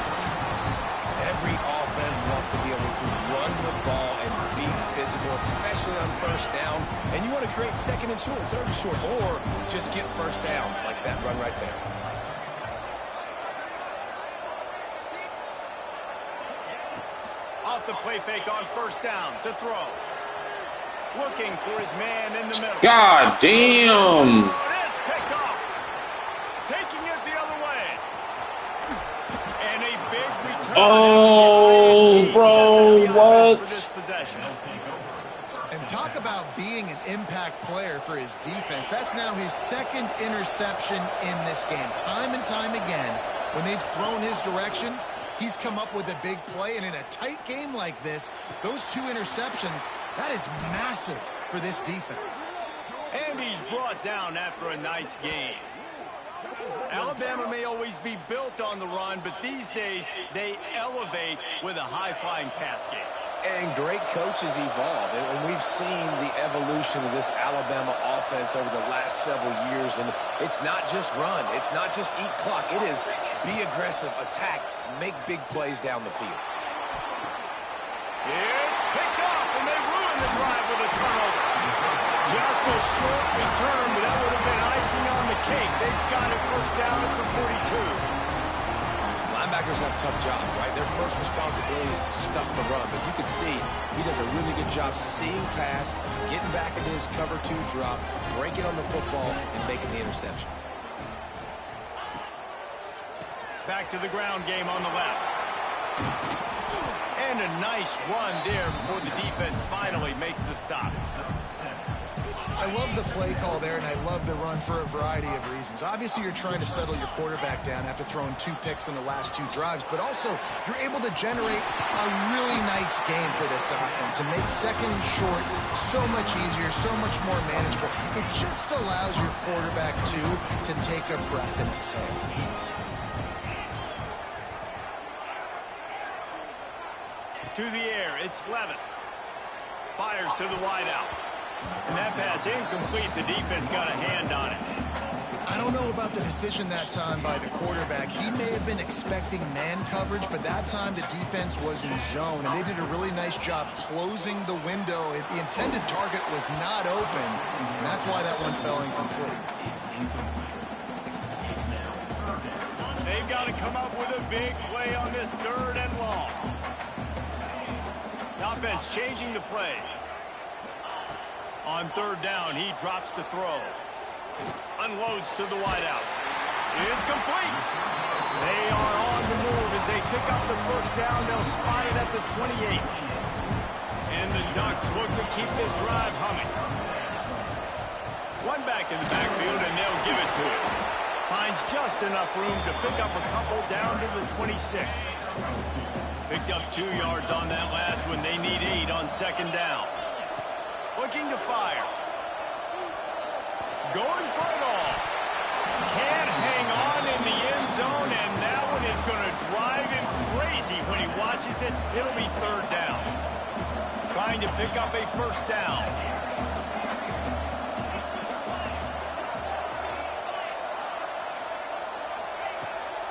Every offense wants to be able to run the ball and be physical, especially on first down. And you want to create 2nd and short, 3rd and short, or just get first downs like that run right there. Off the play fake on first down to throw. Looking for his man in the middle. God damn. It's picked off. Taking it the other way. And a big return. Oh, bro, what? And talk about being an impact player for his defense. That's now his 2nd interception in this game. Time and time again, when they've thrown his direction, he's come up with a big play. And in a tight game like this, those 2 interceptions, that is massive for this defense. And he's brought down after a nice game. Alabama may always be built on the run, but these days they elevate with a high-flying pass game. And great coaches evolve, and we've seen the evolution of this Alabama offense over the last several years. And it's not just run, it's not just eat clock. It is be aggressive, attack, make big plays down the field. It's picked off, and they ruin the drive with a turnover. Just a short return, but that would have been icing on the cake. They've got it first down at the 42. Linebackers have tough jobs, right? Their first responsibility is to stuff the run, but you can see he does a really good job seeing pass, getting back into his cover 2 drop, breaking on the football, and making the interception. Back to the ground game on the left. And a nice run there before the defense finally makes the stop. I love the play call there, and I love the run for a variety of reasons. Obviously, you're trying to settle your quarterback down after throwing 2 picks in the last 2 drives, but also you're able to generate a really nice game for this offense and make 2nd and short so much easier, so much more manageable. It just allows your quarterback, too, to take a breath and exhale. To the air, it's Levitt. Fires to the wideout. And that pass incomplete. The defense got a hand on it. I I don't know about the decision that time by the quarterback. He may have been expecting man coverage, but that time the defense was in zone, and they did a really nice job closing the window. The intended target was not open, and that's why that one fell incomplete. They've got to come up with a big play on this 3rd and long. The offense changing the play. On 3rd down, he drops to throw. Unloads to the wideout. It's complete. They are on the move as they pick up the 1st down. They'll spot it at the 28. And the Ducks look to keep this drive humming. One back in the backfield, and they'll give it to him. Finds just enough room to pick up a couple down to the 26. Picked up 2 yards on that last one. They need 8 on 2nd down. Looking to fire. Going for it all. Can't hang on in the end zone, and that one is going to drive him crazy when he watches it. It'll be 3rd down. Trying to pick up a 1st down.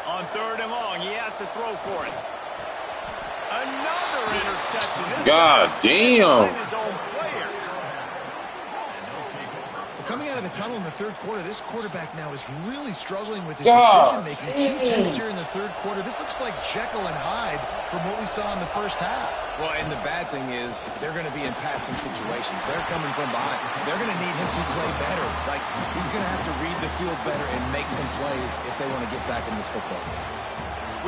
On 3rd and long, he has to throw for it. Another interception. This God damn. His own players. Coming out of the tunnel in the 3rd quarter, this quarterback now is really struggling with his God decision-making. 2 picks here in the 3rd quarter. This looks like Jekyll and Hyde from what we saw in the 1st half. Well, and the bad thing is they're going to be in passing situations. They're coming from behind. They're going to need him to play better. Like, he's going to have to read the field better and make some plays if they want to get back in this football game.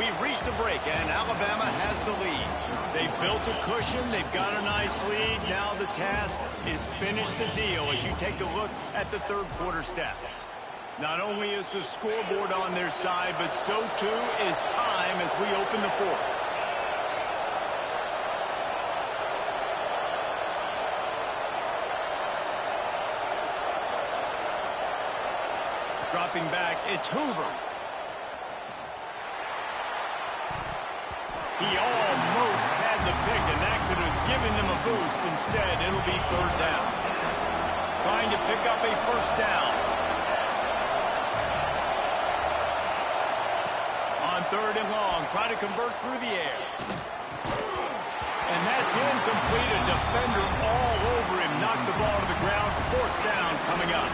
We've reached the break, and Alabama has the lead. They've built a cushion. They've got a nice lead. Now the task is finish the deal as you take a look at the 3rd quarter stats. Not only is the scoreboard on their side, but so too is time as we open the 4th. Dropping back, it's Hoover. He almost had the pick, and that could have given them a boost. Instead, it'll be 3rd down. Trying to pick up a 1st down. On 3rd and long, trying to convert through the air. And that's incomplete. A defender all over him. Knocked the ball to the ground. 4th down coming up.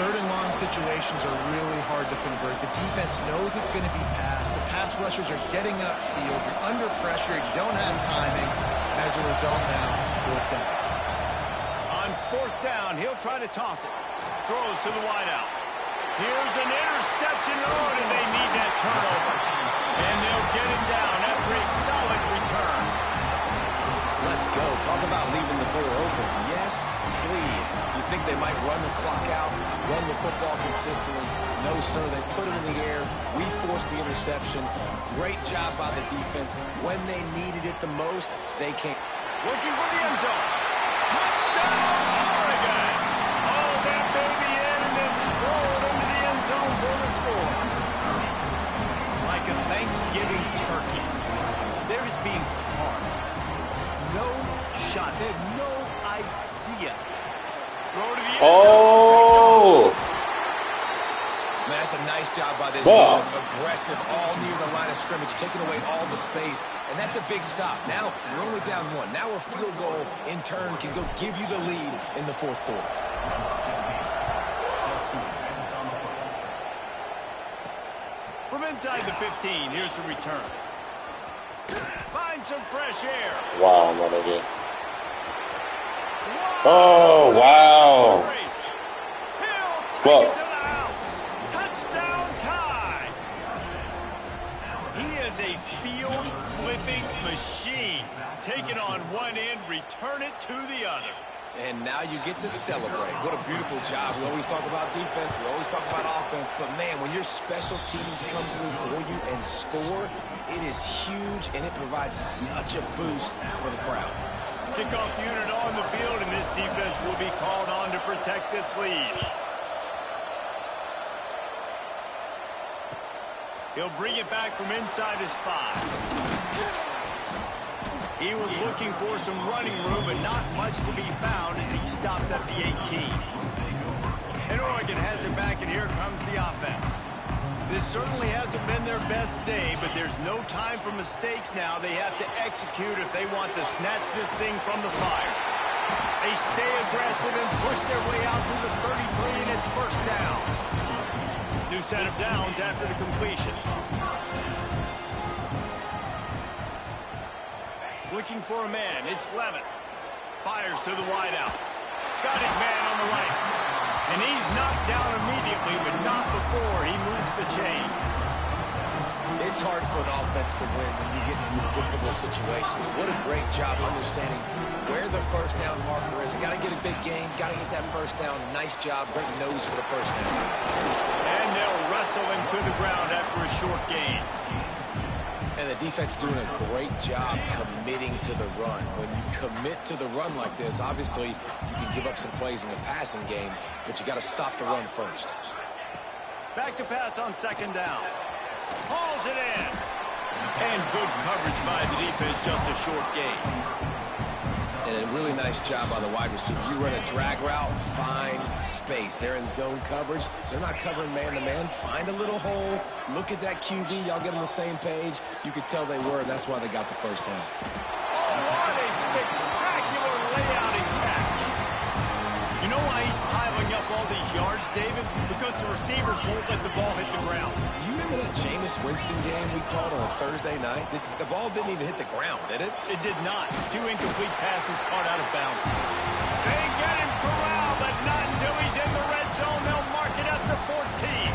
3rd and long situations are really hard to convert. The defense knows it's going to be passed. The pass rushers are getting upfield. You're under pressure. You don't have timing. And as a result now, 4th down. On 4th down, he'll try to toss it. Throws to the wideout. Here's an interception. Oh, and they need that turnover. And they'll get him down after a solid return. Let's go. Talk about leaving the door open. Yes, please. You think they might run the clock out, run the football consistently? No, sir. They put it in the air. We forced the interception. Great job by the defense. When they needed it the most, they came. Looking for the end zone. Touchdown, Oregon. Oh, that baby in and then strolled into the end zone for the score. Like a Thanksgiving turkey. They're just being carved. No shot. They have no idea. Throw to the end zone. Man, that's a nice job by this defense. Aggressive, all near the line of scrimmage, taking away all the space. And that's a big stop. Now, you're only down 1. Now a field goal, in turn, can go give you the lead in the 4th quarter. From inside the 15, here's the return. Find some fresh air. Wow, my nigga. Oh, wow. He'll take Fuck. it to the house. Touchdown tie. He is a field-flipping machine. Take it on one end, return it to the other. And now you get to celebrate. What a beautiful job. We always talk about defense. We always talk about offense. But, man, when your special teams come through for you and score, it is huge, and it provides such a boost for the crowd. Kickoff unit on the field, and this defense will be called on to protect this lead. He'll bring it back from inside his 5. He was looking for some running room, but not much to be found as he stopped at the 18. And Oregon has it back, and here comes the offense. This certainly hasn't been their best day, but there's no time for mistakes now. They have to execute if they want to snatch this thing from the fire. They stay aggressive and push their way out to the 33, and it's first down. New set of downs after the completion. Looking for a man, it's Levitt. Fires to the wideout. Got his man on the right. And he's knocked down immediately, but not before he moves the chains. It's hard for an offense to win when you get in predictable situations. What a great job understanding where the first down marker is. Got to get a big gain, got to get that first down. Nice job, great nose for the first down. And they'll wrestle him to the ground after a short gain. And the defense doing a great job committing to the run. When you commit to the run like this, obviously you can give up some plays in the passing game, but you got to stop the run first. Back to pass on second down. Hauls it in. And good coverage by the defense, just a short gain. And a really nice job by the wide receiver. You run a drag route, find space. They're in zone coverage. They're not covering man-to-man. Find a little hole. Look at that QB. Y'all get on the same page. You could tell they were, and that's why they got the first down. Oh, what a spectacular layout and catch. You know why he's piling up all these yards, David? Because the receivers won't let the ball hit the ground. You remember that Jameis Winston game we called on a Thursday night? The ball didn't even hit the ground, did it? It did not. 2 incomplete passes caught out of bounds. They get him corralled, but not until he's in the red zone. They'll mark it at the 14.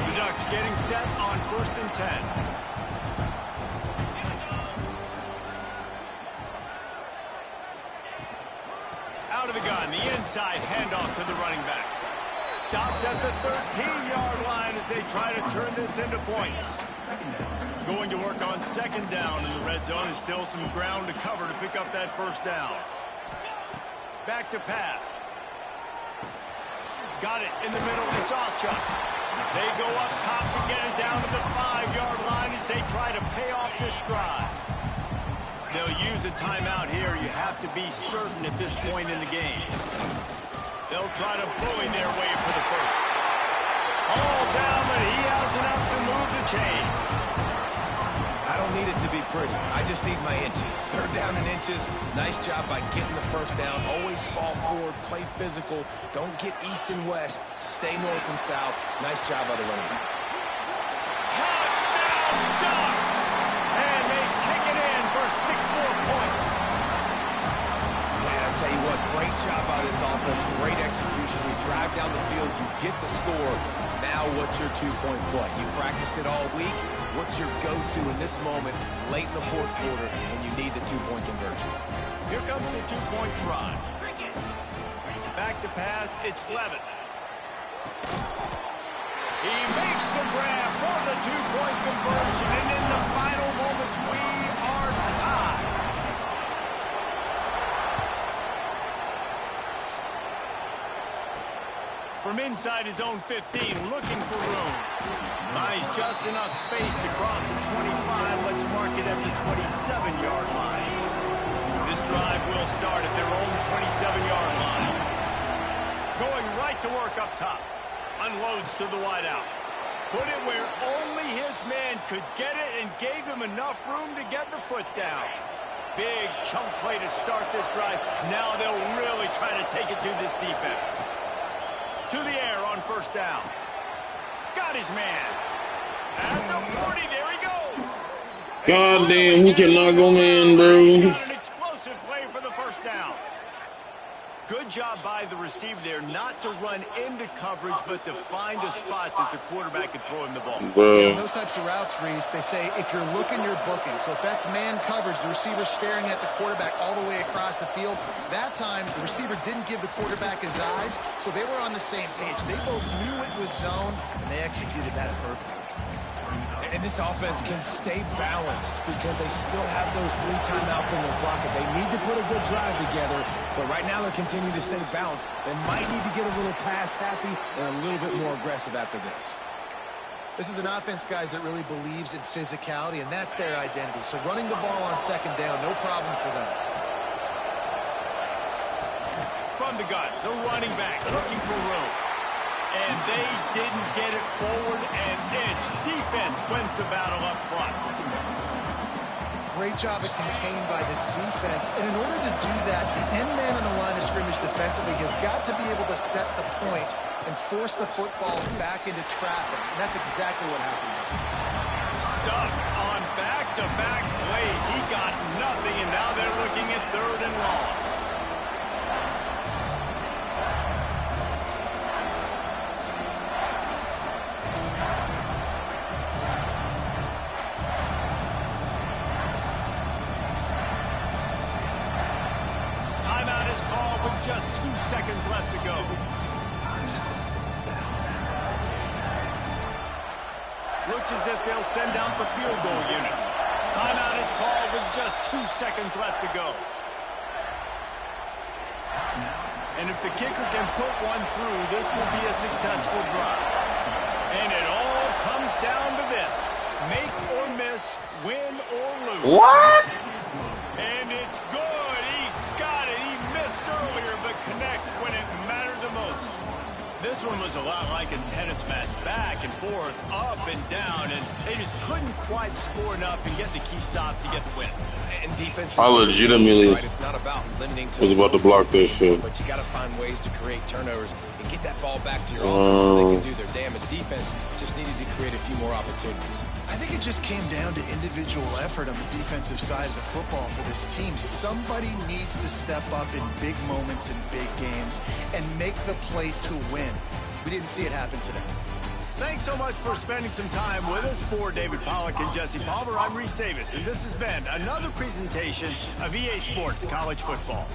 The Ducks getting set on 1st and 10. Out of the gun, the inside handoff to the running back. Stopped at the 13-yard line as they try to turn this into points. Going to work on second down in the red zone. Is still some ground to cover to pick up that first down. Back to pass. Got it in the middle. It's Alchuk. They go up top to get it down to the 5-yard line as they try to pay off this drive. They'll use a timeout here. You have to be certain at this point in the game. They'll try to bully their way for the first. All down, but he has enough to move the chains. I don't need it to be pretty. I just need my inches. 3rd down and inches. Nice job by getting the first down. Always fall forward, play physical. Don't get east and west. Stay north and south. Nice job by the running back. Touchdown, Ducks! And they take it in for 6 more points. Man, I tell you what, great job by this offense. Great execution. You drive down the field, you get the score. Now what's your 2-point play? You practiced it all week. What's your go-to in this moment late in the 4th quarter when you need the 2-point conversion? Here comes the 2-point try. Back to pass, it's Levitt. He makes the grab for the 2-point conversion, and in the final moments, we are tied. From inside his own 15, looking for room. Buys just enough space to cross the 25. Let's mark it at the 27-yard line. This drive will start at their own 27-yard line. Going right to work up top. Unloads to the wideout. Put it where only his man could get it and gave him enough room to get the foot down. Big chunk play to start this drive. Now they'll really try to take it to this defense. To the air on first down. Got his man. At the 40, there he goes. God damn, he cannot go man, bro. He's got an explosive play for the first down. Good job by the receiver there, not to run into coverage, but to find a spot that the quarterback could throw him the ball. Yeah, those types of routes, Reese, they say if you're looking, you're booking. So if that's man coverage, the receiver's staring at the quarterback all the way across the field. That time, the receiver didn't give the quarterback his eyes, so they were on the same page. They both knew it was zone, and they executed that perfectly. And this offense can stay balanced because they still have those 3 timeouts in their pocket. They need to put a good drive together, but right now they're continuing to stay balanced. They might need to get a little pass happy and a little bit more aggressive after this. This is an offense, guys, that really believes in physicality, and that's their identity. So running the ball on second down, no problem for them. from the gun, the running back looking for room. And they didn't get it forward an inch. Defense wins the battle up front. Great job at contained by this defense. And in order to do that, the end man on the line of scrimmage defensively has got to be able to set the point and force the football back into traffic. And that's exactly what happened. Stuck on back-to-back plays. He got nothing, and now they're looking at 3rd and long. Timeout is called with just 2 seconds left to go. Looks as if they'll send out the field goal unit. Timeout is called with just 2 seconds left to go. And if the kicker can put one through, this will be a successful drive. And it all comes down to this. Make or miss, win or lose. What? And it's good. He got it. He missed earlier, but connects when it mattered the most. This one was a lot like a tennis match, back and forth, up and down, and they just couldn't quite score enough and get the key stop to get the win. And defense, I legitimately right? It's not about limiting to was about to block this shit. but you got to find ways to create turnovers and get that ball back to your offense so they can do their damage. Defense just needed to create a few more opportunities. I think it just came down to individual effort on the defensive side of the football for this team. Somebody needs to step up in big moments in big games and make the play to win. We didn't see it happen today. Thanks so much for spending some time with us. For David Pollack and Jesse Palmer, I'm Reese Davis, and this has been another presentation of EA Sports College Football.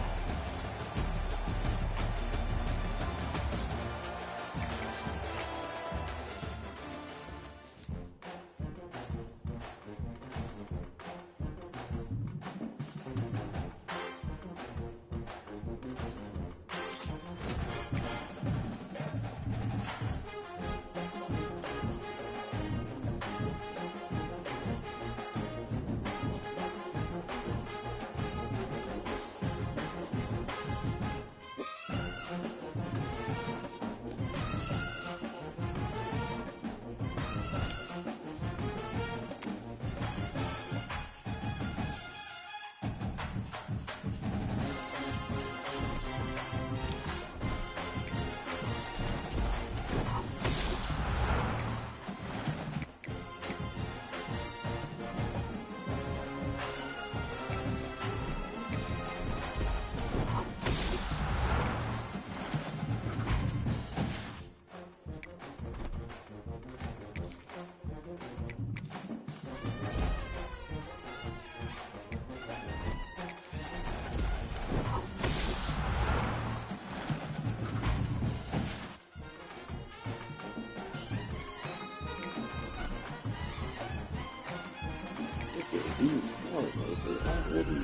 Already.